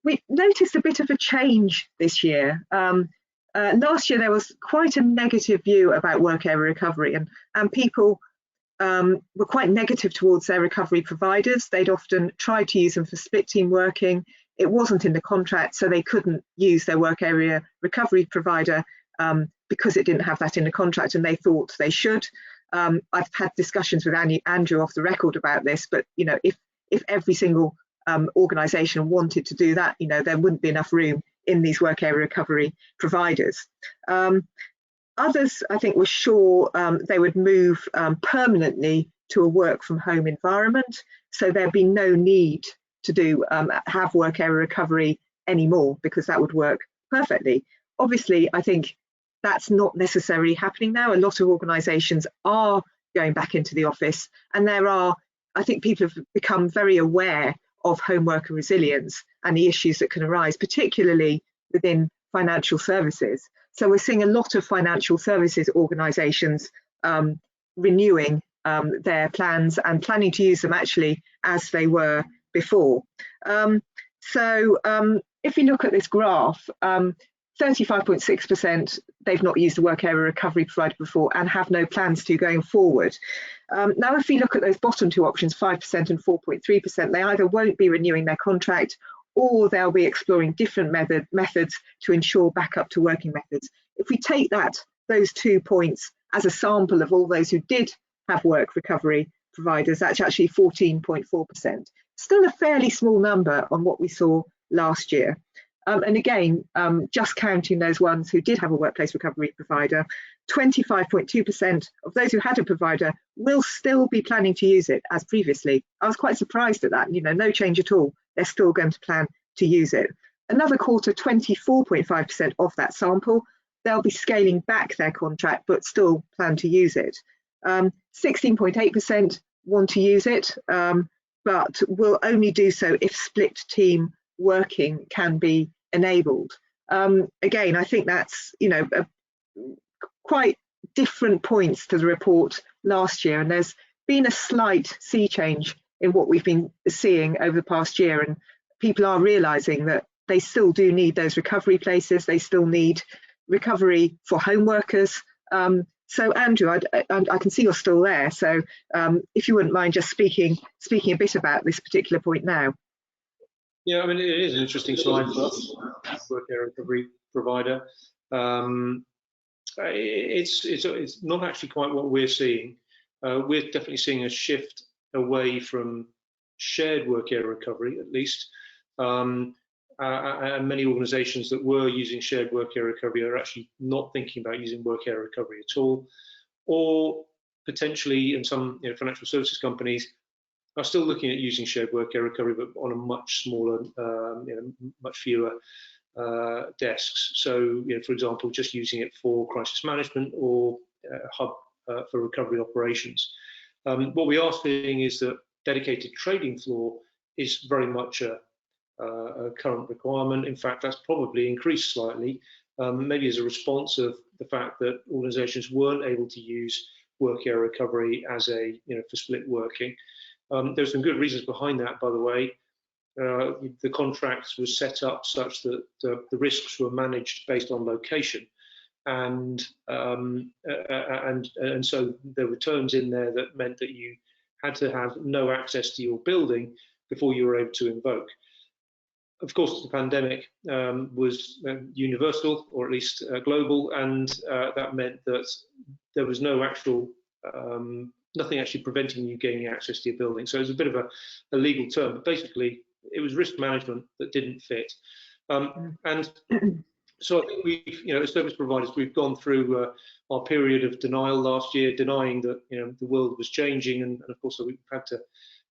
We noticed a bit of a change this year. Last year there was quite a negative view about work area recovery, and people were quite negative towards their recovery providers. They'd often tried to use them for split team working. It wasn't in the contract, so they couldn't use their work area recovery provider because it didn't have that in the contract, and they thought they should. I've had discussions with Andrew off the record about this, but if every single organisation wanted to do that, there wouldn't be enough room in these work area recovery providers. Others, I think, were sure they would move permanently to a work from home environment, so there'd be no need to have work area recovery anymore, because that would work perfectly. Obviously, I think that's not necessarily happening now. A lot of organisations are going back into the office, and I think people have become very aware of home worker resilience and the issues that can arise, particularly within financial services. So we're seeing a lot of financial services organisations renewing their plans and planning to use them actually as they were before. If you look at this graph, 35.6%, they've not used the work area recovery provider before and have no plans to going forward. Now, if you look at those bottom two options, 5% and 4.3%, they either won't be renewing their contract, or they'll be exploring different methods to ensure backup to working methods. If we take those 2 points as a sample of all those who did have work recovery providers, that's actually 14.4%. Still a fairly small number on what we saw last year. And again, just counting those ones who did have a workplace recovery provider, 25.2% of those who had a provider will still be planning to use it as previously. I was quite surprised at that, no change at all. They're still going to plan to use it. Another quarter, 24.5% of that sample, they'll be scaling back their contract, but still plan to use it. 16.8% want to use it, but will only do so if split team working can be enabled. Again, I think that's quite different points to the report last year, and there's been a slight sea change in what we've been seeing over the past year, and people are realizing that they still do need those recovery places, they still need recovery for home workers. So Andrew, I can see you're still there, so if you wouldn't mind just speaking a bit about this particular point now. Yeah, I mean, it is an interesting slide for us, work area recovery provider. It's not actually quite what we're seeing. We're definitely seeing a shift away from shared work area recovery, at least. And many organisations that were using shared work area recovery are actually not thinking about using work area recovery at all, or potentially in some financial services companies are still looking at using shared work area recovery, but on a much smaller, much fewer desks. So, for example, just using it for crisis management or hub for recovery operations. What we are seeing is that dedicated trading floor is very much a current requirement. In fact, that's probably increased slightly, maybe as a response of the fact that organisations weren't able to use work area recovery as for split working. There's some good reasons behind that, by the way. The contracts were set up such that the risks were managed based on location, and so there were terms in there that meant that you had to have no access to your building before you were able to invoke. Of course, the pandemic was universal, or at least global, and that meant that there was no actual nothing actually preventing you gaining access to your building. So it was a bit of a legal term, but basically it was risk management that didn't fit. And so I think we've, as service providers, we've gone through our period of denial last year, denying that the world was changing, and of course we've had to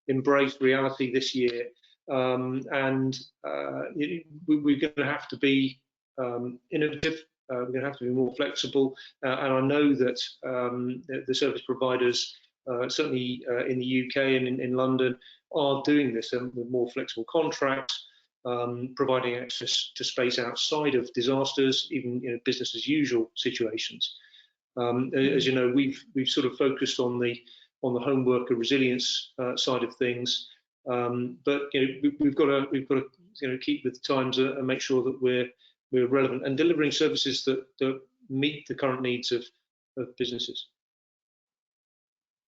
embrace reality this year. We're going to have to be innovative. We're going to have to be more flexible, and I know that the service providers, certainly in the UK and in London, are doing this with more flexible contracts, providing access to space outside of disasters, even business as usual situations. As you know, we've sort of focused on the home worker resilience side of things, but we've got to keep with the times and make sure that we're relevant and delivering services that meet the current needs of businesses.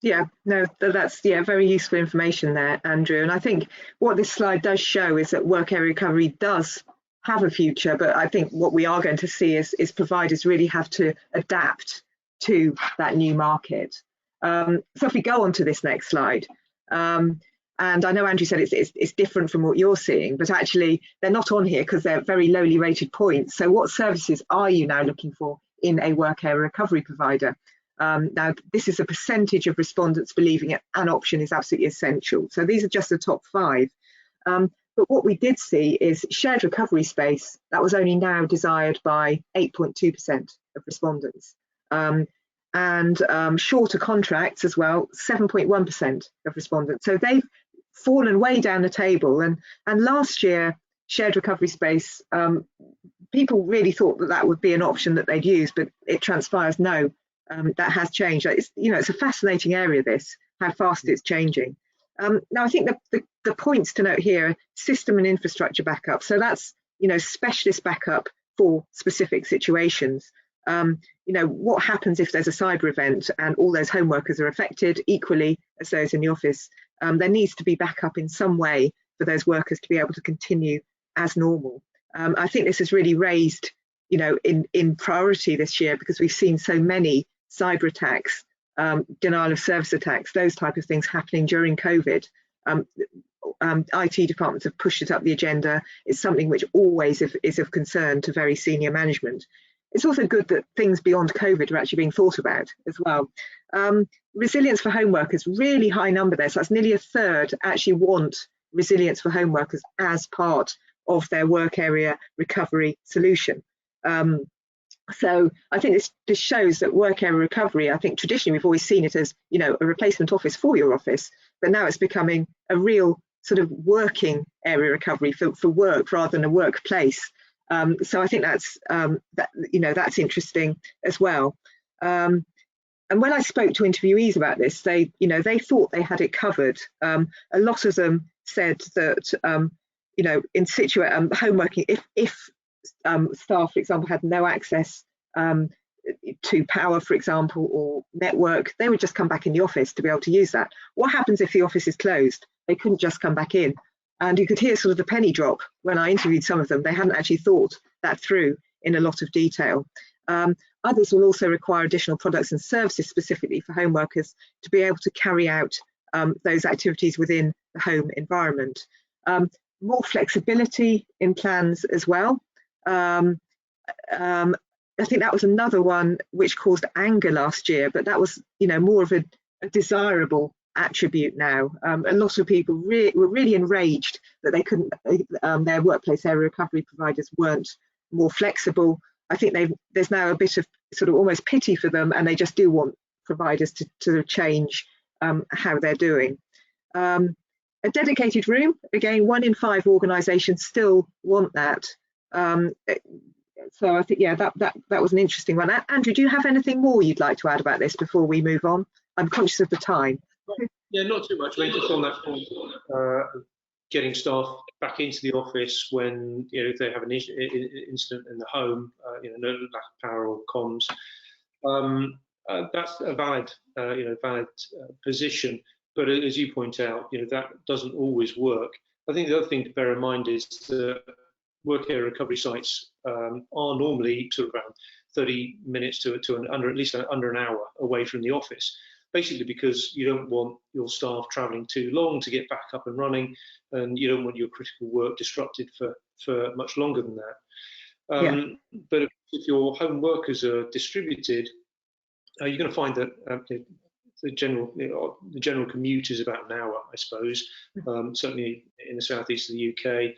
Yeah, no, that's very useful information there, Andrew. And I think what this slide does show is that work area recovery does have a future, but I think what we are going to see is providers really have to adapt to that new market. So if we go on to this next slide, And I know Andrew said it's different from what you're seeing, but actually they're not on here because they're very lowly rated points. So what services are you now looking for in a work area recovery provider? Now, this is a percentage of respondents believing an option is absolutely essential. So these are just the top 5. But what we did see is shared recovery space. That was only now desired by 8.2% of respondents. And shorter contracts as well, 7.1% of respondents. So they've fallen way down the table. And last year, shared recovery space, people really thought that would be an option that they'd use, but it transpires no, that has changed. It's, it's a fascinating area, this, how fast it's changing. Now, I think the points to note here, system and infrastructure backup. So that's, specialist backup for specific situations. What happens if there's a cyber event and all those home workers are affected equally as those in the office? There needs to be backup in some way for those workers to be able to continue as normal. I think this has really raised, in priority this year, because we've seen so many cyber attacks, denial of service attacks, those type of things happening during COVID. IT departments have pushed it up the agenda. It's something which always is of concern to very senior management. It's also good that things beyond COVID are actually being thought about as well. Resilience for home workers, really high number there. So that's nearly a third actually want resilience for home workers as part of their work area recovery solution. So I think this shows that work area recovery, I think traditionally we've always seen it as, a replacement office for your office, but now it's becoming a real sort of working area recovery for work rather than a workplace. So I think that's that's interesting as well. And when I spoke to interviewees about this, they thought they had it covered. A lot of them said that in situ home working, if staff, for example, had no access to power, for example, or network, they would just come back in the office to be able to use that. What happens if the office is closed? They couldn't just come back in. And you could hear sort of the penny drop when I interviewed some of them. They hadn't actually thought that through in a lot of detail. Others will also require additional products and services specifically for home workers to be able to carry out those activities within the home environment. More flexibility in plans as well. I think that was another one which caused anger last year, but that was more of a desirable attribute now. A lot of people were really enraged that they couldn't, their workplace area recovery providers weren't more flexible. I think there's now a bit of sort of almost pity for them, and they just do want providers to change how they're doing. A dedicated room, again, 1 in 5 organisations still want that. So I think, yeah, that was an interesting one. Andrew, do you have anything more you'd like to add about this before we move on? I'm conscious of the time. Yeah, not too much. I mean, just on that point, getting staff back into the office when if they have an incident in the home, no lack of power or comms, that's a valid, valid position. But as you point out, that doesn't always work. I think the other thing to bear in mind is that work area recovery sites are normally sort of around 30 minutes to at least under an hour away from the office, basically because you don't want your staff travelling too long to get back up and running, and you don't want your critical work disrupted for much longer than that. But if your home workers are distributed, you're going to find that the general commute is about an hour, I suppose. Certainly in the southeast of the UK,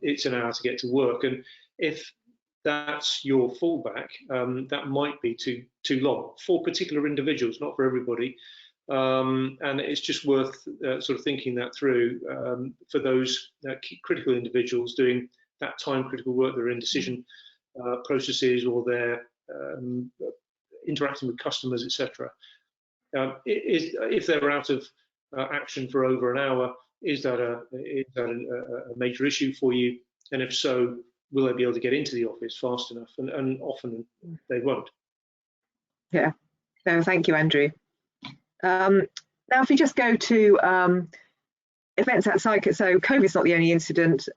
it's an hour to get to work, and if that's your fallback, that might be too long for particular individuals, not for everybody. And it's just worth sort of thinking that through for those critical individuals doing that time critical work. They're in decision processes, or they're interacting with customers, etc. If they're out of action for over an hour, is that a major issue for you? And if so, will they be able to get into the office fast enough? And often they won't. Yeah, no, thank you, Andrew. Now, if we just go to events outside, so COVID's not the only incident.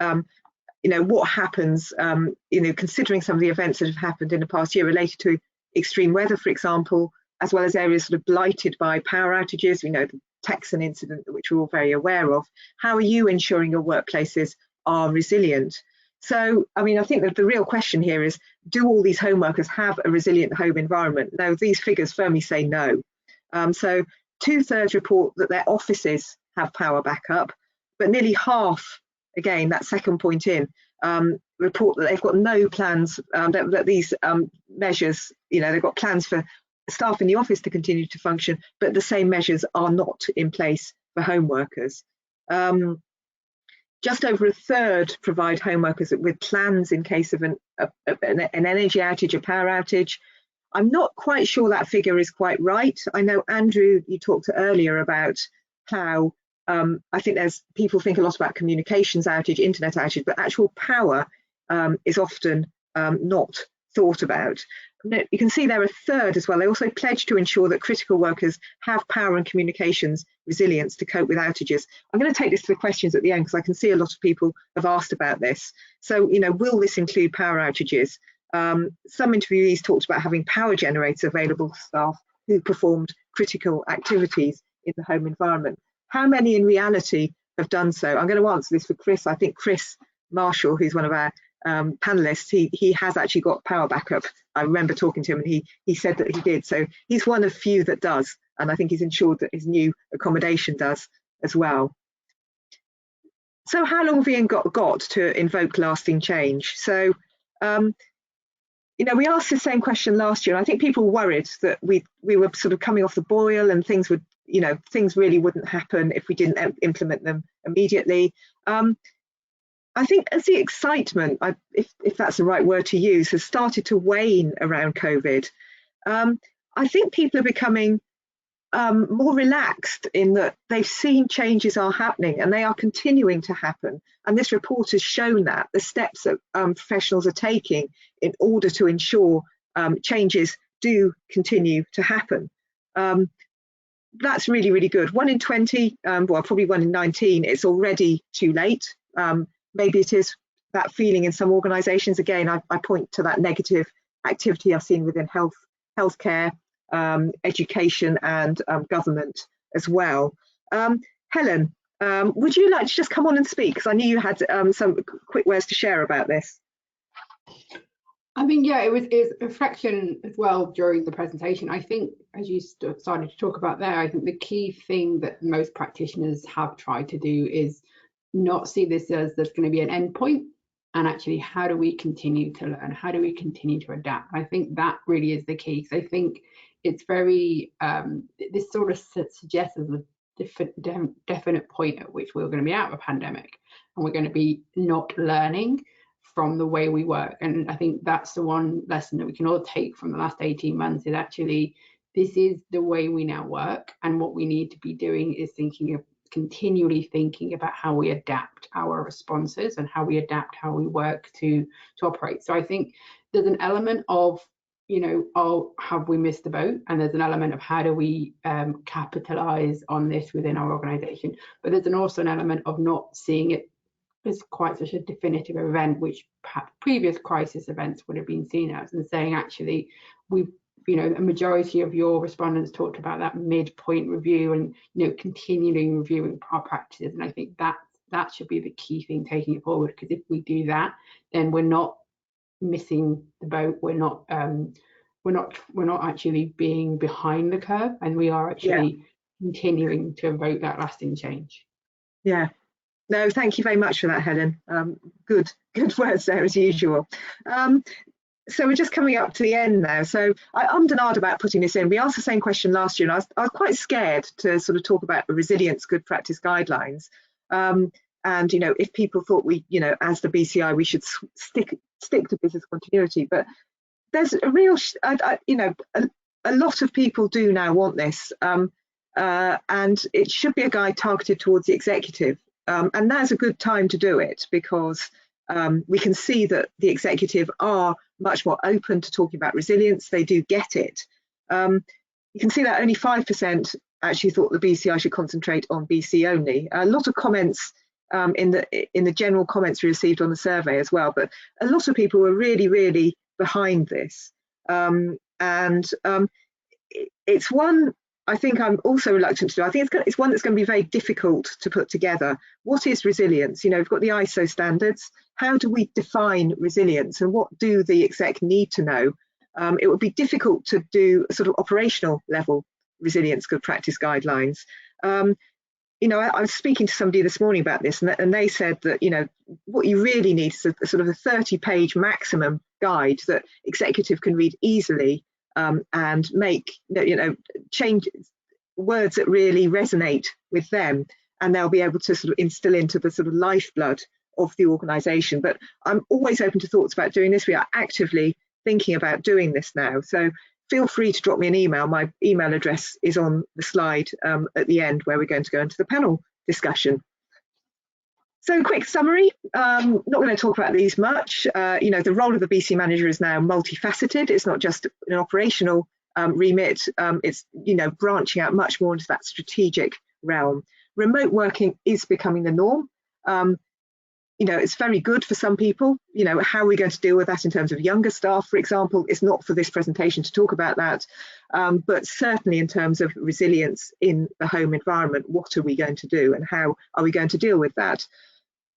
What happens, considering some of the events that have happened in the past year related to extreme weather, for example, as well as areas sort of blighted by power outages. We know Texan incident, which we're all very aware of. How are you ensuring your workplaces are resilient? So, I mean, I think that the real question here is, do all these home workers have a resilient home environment? Now, these figures firmly say no. So 2/3 report that their offices have power backup, but nearly half, again, that second point in, report that they've got no plans, that these measures, they've got plans for staff in the office to continue to function, but the same measures are not in place for home workers. Just over 1/3 provide home workers with plans in case of an energy outage, a power outage. I'm not quite sure that figure is quite right. I know, Andrew, you talked earlier about how I think people think a lot about communications outage, internet outage, but actual power is often not thought about. You can see there 1/3 as well. They also pledge to ensure that critical workers have power and communications resilience to cope with outages. I'm going to take this to the questions at the end because I can see a lot of people have asked about this. So, will this include power outages? Some interviewees talked about having power generators available for staff who performed critical activities in the home environment. How many in reality have done so? I'm going to answer this for Chris. I think Chris Marshall, who's one of our panelists, he has actually got power backup. I remember talking to him and he said that he did. So he's one of few that does, and I think he's ensured that his new accommodation does as well. So how long have we got to invoke lasting change? So we asked the same question last year, and I think people were worried that we were sort of coming off the boil and things would, things really wouldn't happen if we didn't implement them immediately. I think as the excitement, if that's the right word to use, has started to wane around COVID, I think people are becoming more relaxed in that they've seen changes are happening and they are continuing to happen. And this report has shown that the steps that professionals are taking in order to ensure changes do continue to happen. That's really, really good. 1 in 20, well, probably 1 in 19, it's already too late. Maybe it is that feeling in some organisations. Again, I point to that negative activity I've seen within healthcare, education and government as well. Helen, would you like to just come on and speak? Because I knew you had some quick words to share about this. I mean, yeah, it was a reflection as well during the presentation. I think, as you started to talk about there, I think the key thing that most practitioners have tried to do is not see this as there's going to be an end point, and actually how do we continue to learn, how do we continue to adapt. I think that really is the key, because I think it's very this sort of suggests a definite point at which we're going to be out of a pandemic and we're going to be not learning from the way we work. And I think that's the one lesson that we can all take from the last 18 months is actually this is the way we now work, and what we need to be doing is continually thinking about how we adapt our responses and how we adapt how we work to operate. So I think there's an element of, oh, have we missed the boat? And there's an element of how do we capitalize on this within our organization? But there's also an element of not seeing it as quite such a definitive event, which perhaps previous crisis events would have been seen as, and saying actually we've, a majority of your respondents talked about that midpoint review and, continuing reviewing our practices. And I think that should be the key thing taking it forward, because if we do that, then we're not missing the boat. We're not actually being behind the curve, and we are actually continuing to evoke that lasting change. Yeah. No, thank you very much for that, Helen. Good words there as usual. So we're just coming up to the end now. So I ummed and ahed about putting this in. We asked the same question last year, and I was quite scared to sort of talk about the resilience good practice guidelines. And if people thought we, as the BCI, we should stick to business continuity. But there's a real, a lot of people do now want this, and it should be a guide targeted towards the executive. And now's a good time to do it, because we can see that the executive are much more open to talking about resilience. They do get it. You can see that only 5% actually thought the BCI should concentrate on BC only. A lot of comments in the general comments we received on the survey as well, but a lot of people were really, really behind this. It's one, I think I'm also reluctant to do. I think it's one that's going to be very difficult to put together. What is resilience? You know, we've got the ISO standards. How do we define resilience, and what do the exec need to know? It would be difficult to do a sort of operational level resilience good practice guidelines. You know, I was speaking to somebody this morning about this, and they said that, you know, what you really need is a sort of a 30-page maximum guide that executive can read easily, and make, you know, change words that really resonate with them, and they'll be able to sort of instill into the sort of lifeblood of the organisation. But I'm always open to thoughts about doing this. We are actively thinking about doing this now. So feel free to drop me an email. My email address is on the slide at the end, where we're going to go into the panel discussion. So quick summary, not going to talk about these much. You know, the role of the BC manager is now multifaceted. It's not just an operational remit, it's, you know, branching out much more into that strategic realm. Remote working is becoming the norm. You know, it's very good for some people. You know, how are we going to deal with that in terms of younger staff, for example? It's not for this presentation to talk about that, but certainly in terms of resilience in the home environment, what are we going to do and how are we going to deal with that?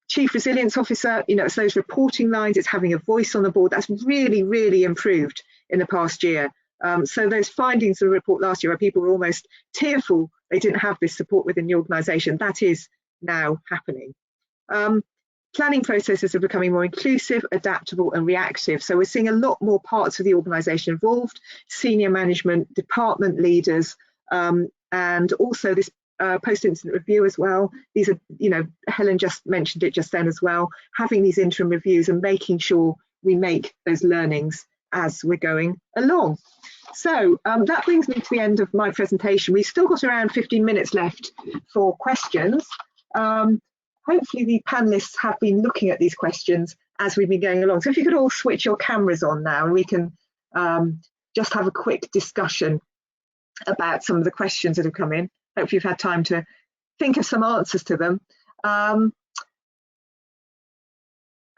Chief Resilience Officer, you know, it's those reporting lines, it's having a voice on the board. That's really, really improved in the past year. So those findings of the report last year, where people were almost tearful they didn't have this support within the organisation, that is now happening. Planning processes are becoming more inclusive, adaptable and reactive. So we're seeing a lot more parts of the organisation involved, senior management, department leaders, and also this post-incident review as well. These are, you know, Helen just mentioned it just then as well, having these interim reviews and making sure we make those learnings as we're going along. So that brings me to the end of my presentation. We've still got around 15 minutes left for questions. Hopefully the panelists have been looking at these questions as we've been going along. So if you could all switch your cameras on now, and we can just have a quick discussion about some of the questions that have come in. Hopefully you've had time to think of some answers to them.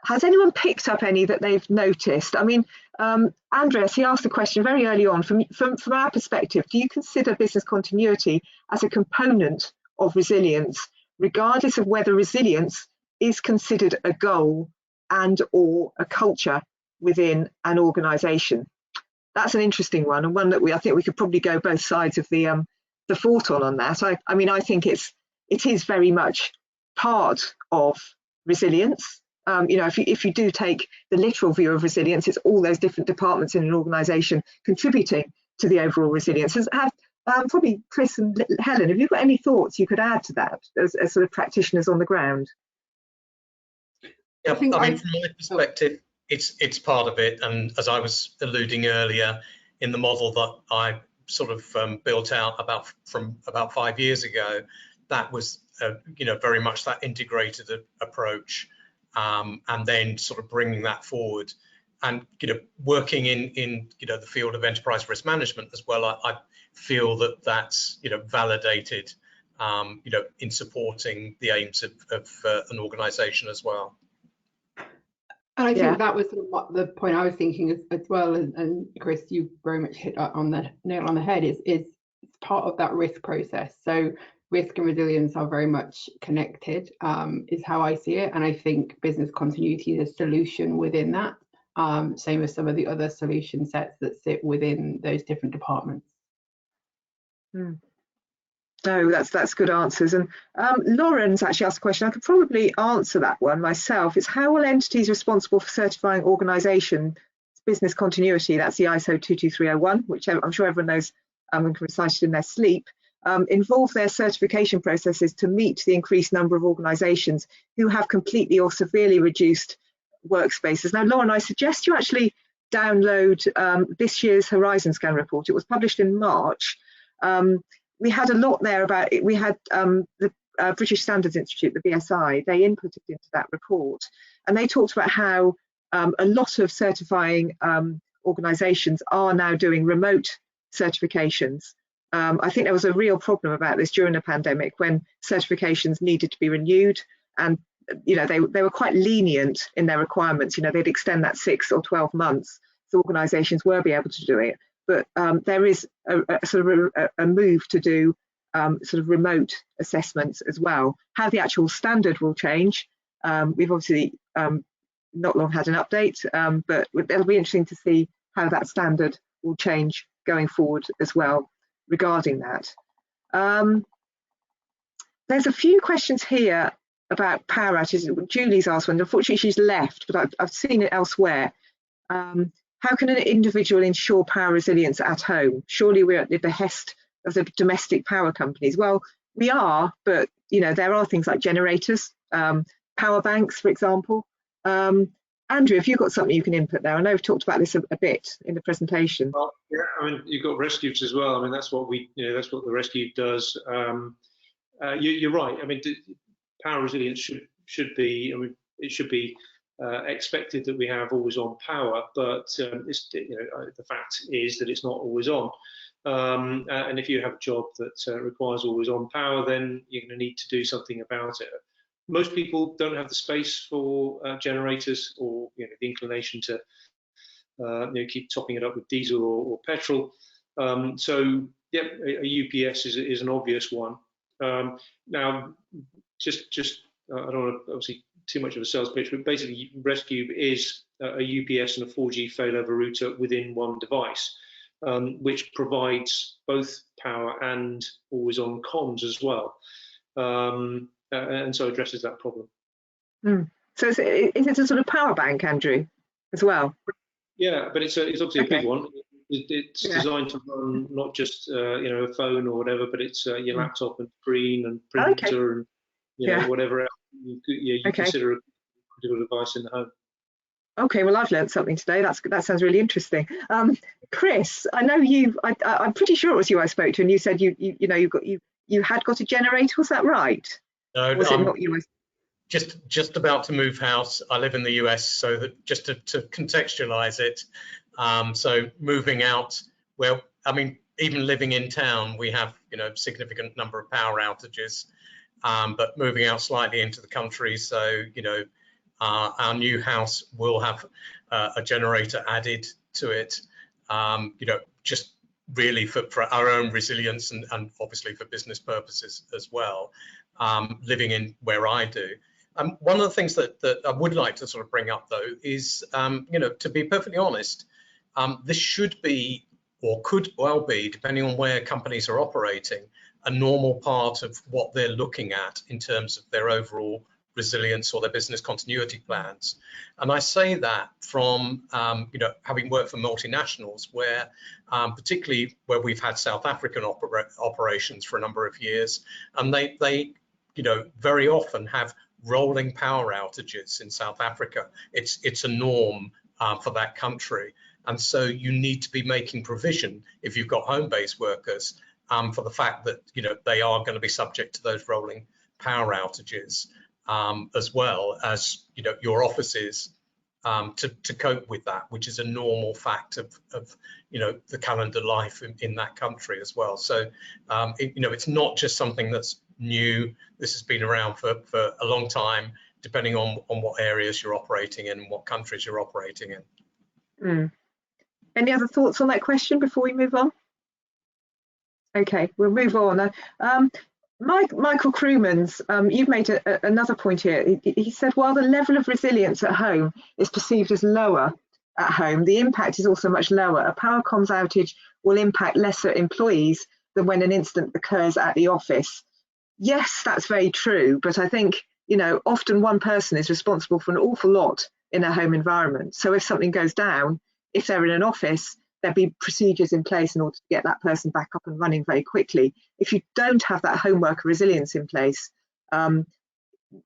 Has anyone picked up any that they've noticed? I mean, Andreas, he asked the question very early on, from our perspective, do you consider business continuity as a component of resilience, regardless of whether resilience is considered a goal and or a culture within an organisation? That's an interesting one, and one that I think we could probably go both sides of the fort on that. I mean, I think it is very much part of resilience. You know, if you do take the literal view of resilience, it's all those different departments in an organisation contributing to the overall resilience. Probably Chris and Helen, have you got any thoughts you could add to that as sort of practitioners on the ground? Yeah, I mean, from my perspective, it's part of it, and as I was alluding earlier, in the model that I sort of built out from about 5 years ago, that was you know, very much that integrated approach, and then sort of bringing that forward, and you know, working in you know, the field of enterprise risk management as well. I feel that that's, you know, validated you know, in supporting the aims of an organisation as well. And I think that was sort of what the point I was thinking as well, and Chris, you very much hit on the nail on the head, is part of that risk process. So risk and resilience are very much connected, is how I see it. And I think business continuity is a solution within that, same as some of the other solution sets that sit within those different departments. No, that's good answers. And Lauren's actually asked a question. I could probably answer that one myself. It's how will entities responsible for certifying organisation business continuity, that's the ISO 22301, which I'm sure everyone knows and can recite it in their sleep, involve their certification processes to meet the increased number of organisations who have completely or severely reduced workspaces. Now, Lauren, I suggest you actually download this year's Horizon Scan report. It was published in March. We had a lot there about it. We had the British Standards Institute, the BCI, they inputted into that report, and they talked about how a lot of certifying organisations are now doing remote certifications. I think there was a real problem about this during the pandemic when certifications needed to be renewed, and you know, they were quite lenient in their requirements. You know, they'd extend that 6 or 12 months, so organisations were be able to do it. but there is a sort of a move to do sort of remote assessments as well. How the actual standard will change, we've obviously not long had an update, but it'll be interesting to see how that standard will change going forward as well regarding that. There's a few questions here about power outages. Julie's asked one. Unfortunately, she's left, but I've seen it elsewhere. How can an individual ensure power resilience at home? Surely we're at the behest of the domestic power companies. Well, we are, but there are things like generators, power banks, for example. Andrew, have you got something you can input there? I know we've talked about this a bit in the presentation. Well, yeah, I mean, you've got rescues as well. I mean, that's what that's what the rescue does. You're right. I mean, power resilience should be. I mean, it should be expected that we have always on power, but the fact is that it's not always on. And if you have a job that requires always on power, then you're going to need to do something about it. Most people don't have the space for generators, or the inclination to keep topping it up with diesel or petrol. So yeah, a UPS is an obvious one. Now, just I don't want to obviously too much of a sales pitch, but basically Rescue is a UPS and a 4G failover router within one device, which provides both power and always on comms as well. And so addresses that problem. So is it a sort of power bank, Andrew, as well? Yeah, but it's obviously a big one. It's designed to run not just a phone or whatever, but it's your laptop and screen and printer and whatever else you consider a critical device in the home. Okay, well, I've learned something today. That sounds really interesting. Chris, I know I'm pretty sure it was you I spoke to, and you said you had got a generator. Was that right? No, was it not you? Just about to move house. I live in the US, so that just to contextualize it. So moving out, well, I mean, even living in town, we have significant number of power outages. But moving out slightly into the country, so our new house will have a generator added to it. Just really for our own resilience and obviously for business purposes as well. Living in where I do. One of the things that I would like to sort of bring up though is, to be perfectly honest, this should be, or could well be, depending on where companies are operating, a normal part of what they're looking at in terms of their overall resilience or their business continuity plans. And I say that from, having worked for multinationals where, particularly where we've had South African operations for a number of years, and they very often have rolling power outages in South Africa. It's a norm for that country. And so you need to be making provision if you've got home-based workers for the fact that they are going to be subject to those rolling power outages, as well as your offices to cope with that, which is a normal fact of the calendar life in that country as well. So it's not just something that's new. This has been around for a long time, depending on what areas you're operating in and what countries you're operating in. Any other thoughts on that question before we move on? Okay, we'll move on. Michael Crewmans, you've made another point here. He said, while the level of resilience at home is perceived as lower at home, the impact is also much lower. A power comms outage will impact lesser employees than when an incident occurs at the office. Yes, that's very true, but I think, often one person is responsible for an awful lot in a home environment. So if something goes down, if they're in an office, there'll be procedures in place in order to get that person back up and running very quickly. If you don't have that home worker resilience in place,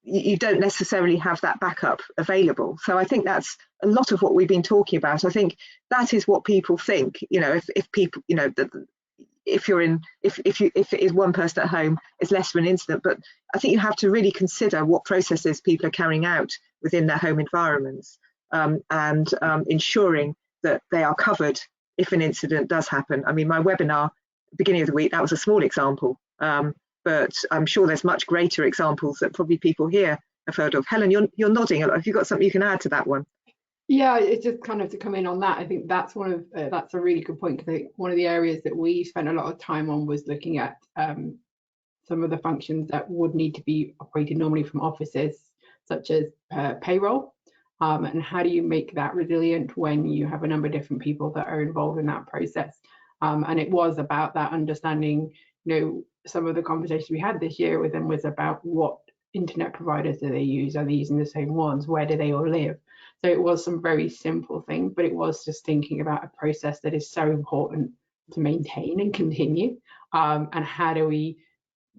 you don't necessarily have that backup available. So I think that's a lot of what we've been talking about. I think that is what people think. If people, if it is one person at home, it's less of an incident. But I think you have to really consider what processes people are carrying out within their home environments, and ensuring that they are covered if an incident does happen. I mean, my webinar beginning of the week, that was a small example, but I'm sure there's much greater examples that probably people here have heard of. Helen, you're nodding. Have you got something you can add to that one? Yeah, it's just kind of to come in on that. I think that's that's a really good point, because I think one of the areas that we spent a lot of time on was looking at some of the functions that would need to be operated normally from offices, such as payroll, and how do you make that resilient when you have a number of different people that are involved in that process. And it was about that understanding, some of the conversations we had this year with them was about what internet providers do they use? Are they using the same ones? Where do they all live? So it was some very simple things, but it was just thinking about a process that is so important to maintain and continue. And how do we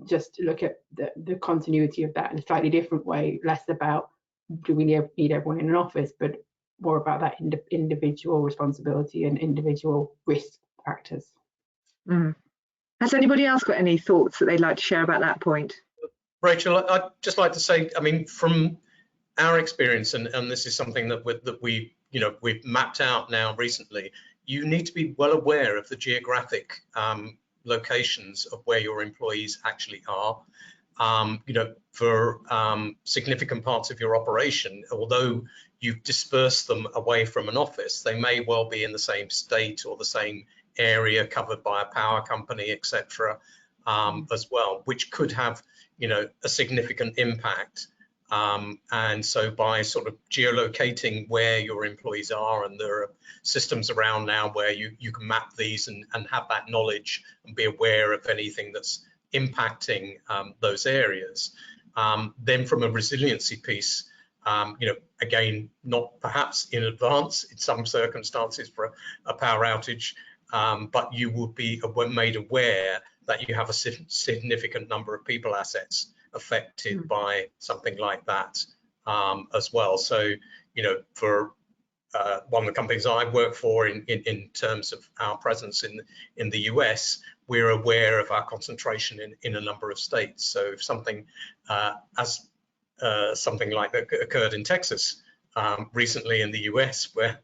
just look at the continuity of that in a slightly different way, less about do we need everyone in an office, but more about that individual responsibility and individual risk factors. Has anybody else got any thoughts that they'd like to share about that point? Rachel, I'd just like to say, I mean, from our experience, and this is something that we've mapped out now recently, you need to be well aware of the geographic locations of where your employees actually are. For significant parts of your operation, although you've dispersed them away from an office, they may well be in the same state or the same area covered by a power company, etc., as well, which could have a significant impact. And so by sort of geolocating where your employees are, and there are systems around now where you can map these and have that knowledge and be aware of anything that's impacting those areas. Then from a resiliency piece, again, not perhaps in advance in some circumstances for a power outage, but you will be made aware that you have a significant number of people assets affected by something like that as well. So, for one of the companies I work for in terms of our presence in the US, we're aware of our concentration in a number of states. So if something something like that occurred in Texas recently in the US, where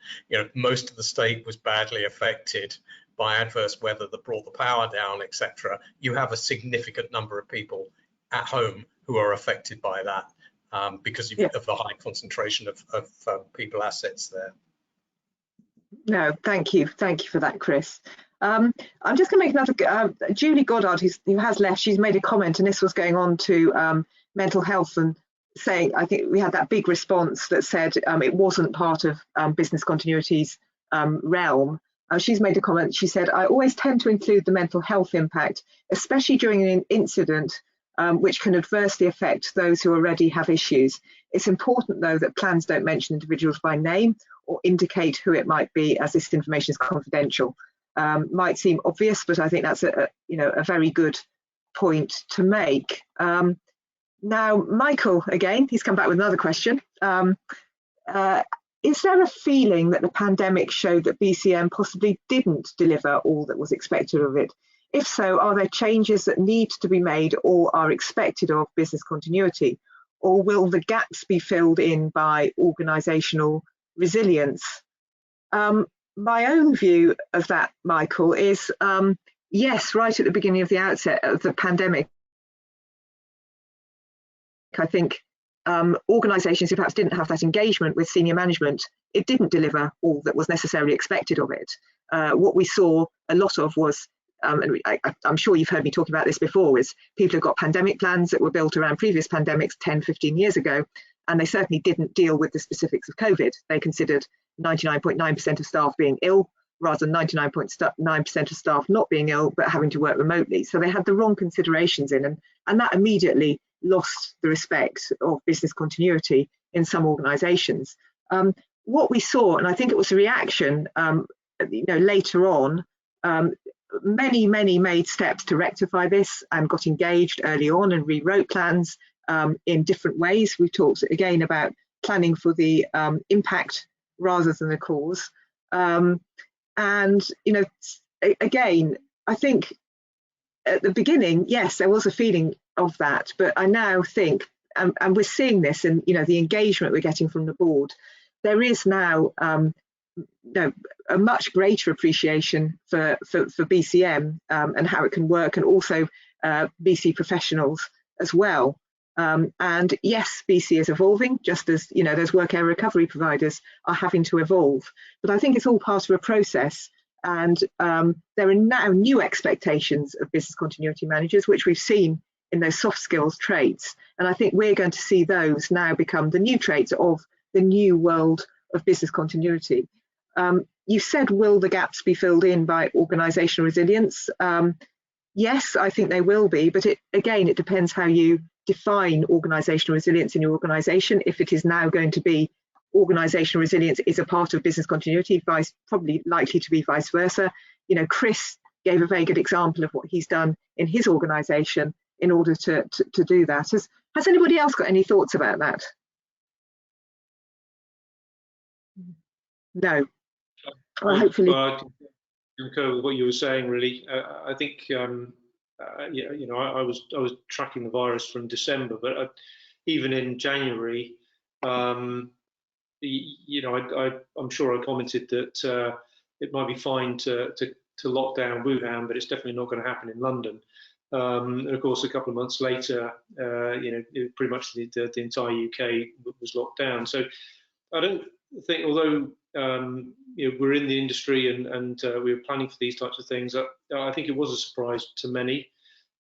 most of the state was badly affected by adverse weather that brought the power down, etc., you have a significant number of people at home who are affected by that because of the high concentration of people assets there. No, thank you for that, Chris. I'm just going to make another. Julie Goddard, who has left, she's made a comment, and this was going on to mental health and saying, I think we had that big response that said it wasn't part of business continuity's realm. She's made a comment. She said, I always tend to include the mental health impact, especially during an incident which can adversely affect those who already have issues. It's important, though, that plans don't mention individuals by name or indicate who it might be, as this information is confidential. Might seem obvious, but I think that's a very good point to make. Now, Michael, again, he's come back with another question. Is there a feeling that the pandemic showed that BCM possibly didn't deliver all that was expected of it? If so, are there changes that need to be made or are expected of business continuity? Or will the gaps be filled in by organisational resilience? My own view of that, Michael, is yes, right at the beginning of the outset of the pandemic, I think organisations who perhaps didn't have that engagement with senior management, it didn't deliver all that was necessarily expected of it. What we saw a lot of was, and I'm sure you've heard me talk about this before, was people who got pandemic plans that were built around previous pandemics 10, 15 years ago, and they certainly didn't deal with the specifics of COVID. They considered 99.9% of staff being ill rather than 99.9% of staff not being ill but having to work remotely. So they had the wrong considerations in, and that immediately lost the respect of business continuity in some organisations. What we saw, and I think it was a reaction, later on, many made steps to rectify this and got engaged early on and rewrote plans in different ways. We've talked again about planning for the impact rather than the cause. Again, I think at the beginning, yes, there was a feeling of that, but I now think, and we're seeing this in the engagement we're getting from the board, there is now a much greater appreciation for BCM and how it can work, and also BC professionals as well. And yes, BC is evolving, just as those work area recovery providers are having to evolve. But I think it's all part of a process. And there are now new expectations of business continuity managers, which we've seen in those soft skills traits. And I think we're going to see those now become the new traits of the new world of business continuity. You said, will the gaps be filled in by organisational resilience? Yes, I think they will be, but again, it depends how you define organisational resilience in your organisation. If it is now going to be organisational resilience is a part of business continuity, probably likely to be vice versa. Chris gave a very good example of what he's done in his organisation in order to do that. Has anybody else got any thoughts about that? No. Well, hopefully. I concur with what you were saying. Really, I think I was tracking the virus from December, but even in January, I'm sure I commented that it might be fine to lock down Wuhan, but it's definitely not going to happen in London. And of course, a couple of months later, pretty much the entire UK was locked down. So I don't think, although we're in the industry and we were planning for these types of things, I think it was a surprise to many.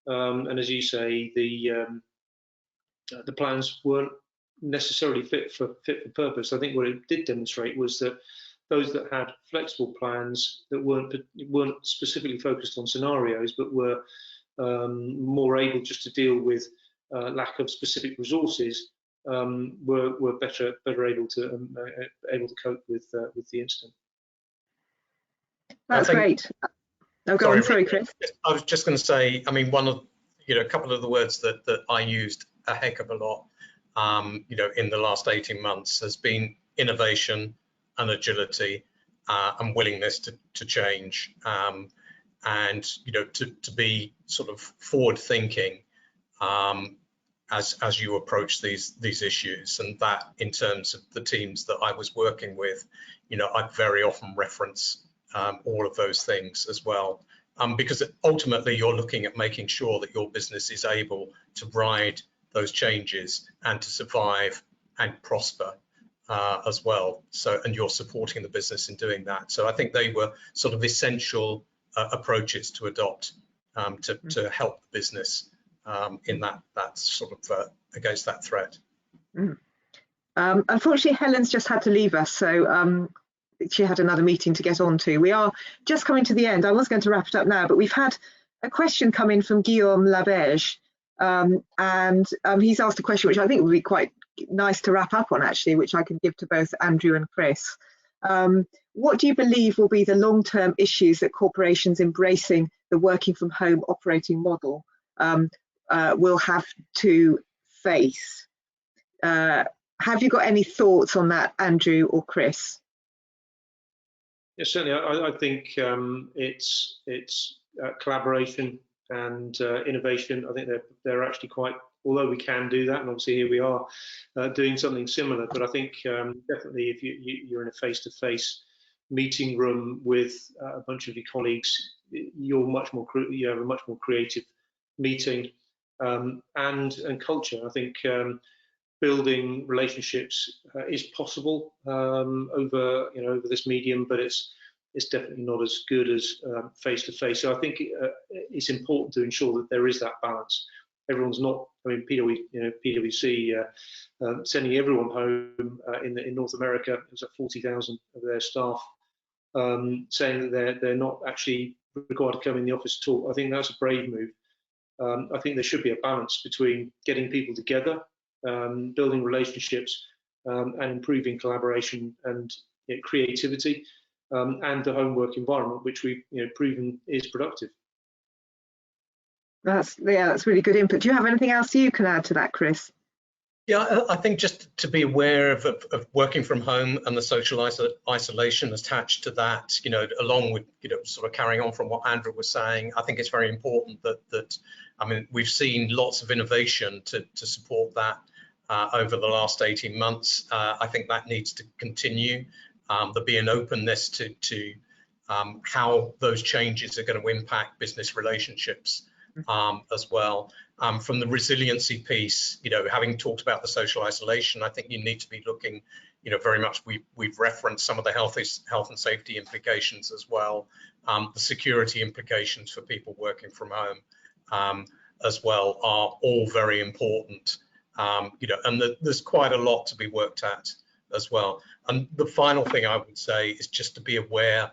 And as you say, the plans weren't necessarily fit for purpose. I think what it did demonstrate was that those that had flexible plans that weren't specifically focused on scenarios, but were more able just to deal with lack of specific resources, were better able to cope with the incident. That's great. Oh, go on. Sorry, Chris. I was just going to say, I mean, a couple of the words that I used a heck of a lot, in the last 18 months has been innovation and agility and willingness to change, and to be sort of forward thinking as you approach these issues. And that, in terms of the teams that I was working with, I'd very often reference all of those things as well, because ultimately you're looking at making sure that your business is able to ride those changes and to survive and prosper as well. So, and you're supporting the business in doing that. So I think they were sort of essential approaches to adopt to help the business in that sort of against that threat. Unfortunately, Helen's just had to leave us, so she had another meeting to get on to. We are just coming to the end. I was going to wrap it up now, but we've had a question come in from Guillaume Laberge, and he's asked a question which I think would be quite nice to wrap up on, actually, which I can give to both Andrew and Chris. What do you believe will be the long-term issues that corporations embracing the working from home operating model will have to face? Have you got any thoughts on that, Andrew or Chris? Yes, certainly. I think it's collaboration and innovation. I think they're actually quite, although we can do that, and obviously here we are doing something similar, but I think definitely if you're in a face-to-face meeting room with a bunch of your colleagues, you have a much more creative meeting, and culture. I think building relationships is possible over this medium, but it's definitely not as good as face-to-face. So I think it's important to ensure that there is that balance. Everyone's not, I mean, PwC sending everyone home in North America. It was at 40,000 of their staff saying that they're not actually required to come in the office at all. I think that's a brave move. I think there should be a balance between getting people together, building relationships, and improving collaboration and creativity, and the homework environment, which we've proven is productive. That's really good input. Do you have anything else you can add to that, Chris? Yeah, I think just to be aware of working from home and the social isolation attached to that, along with, sort of carrying on from what Andrew was saying, I think it's very important that I mean, we've seen lots of innovation to support that over the last 18 months. I think that needs to continue. There'll be an openness to how those changes are going to impact business relationships as well. From the resiliency piece, having talked about the social isolation, I think you need to be looking, very much, we've referenced some of the health and safety implications as well, the security implications for people working from home as well are all very important, and there's quite a lot to be worked at as well. And the final thing I would say is just to be aware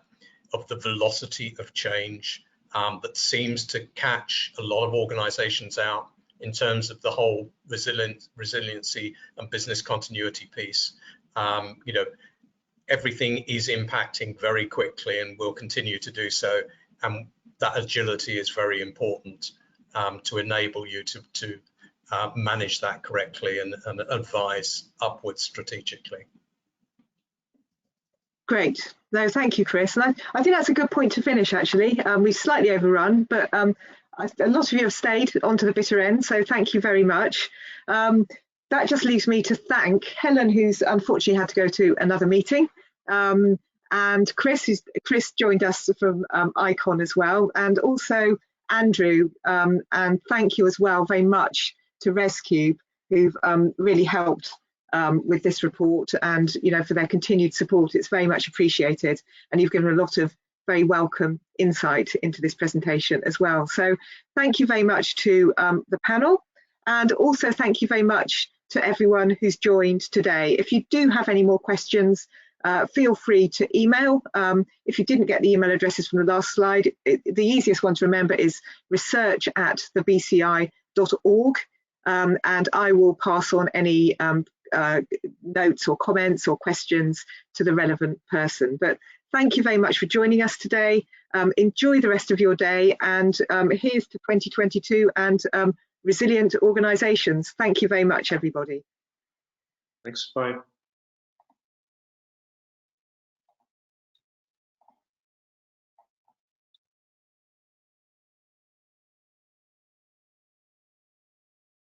of the velocity of change that seems to catch a lot of organizations out in terms of the whole resiliency and business continuity piece. Everything is impacting very quickly and will continue to do so, and that agility is very important to enable you to manage that correctly and advise upwards strategically. Great. No, thank you, Chris. And I think that's a good point to finish, actually. We've slightly overrun, but a lot of you have stayed on to the bitter end, so thank you very much. That just leaves me to thank Helen, who's unfortunately had to go to another meeting, and Chris joined us from ICON as well, and also Andrew, and thank you as well very much to ResCube, who've really helped with this report, and for their continued support. It's very much appreciated, and you've given a lot of very welcome insight into this presentation as well. So thank you very much to the panel, and also thank you very much to everyone who's joined today. If you do have any more questions, feel free to email. If you didn't get the email addresses from the last slide, the easiest one to remember is research@thebci.org, and I will pass on any notes or comments or questions to the relevant person. But thank you very much for joining us today. Enjoy the rest of your day, and here's to 2022 and resilient organisations. Thank you very much, everybody. Thanks. Bye.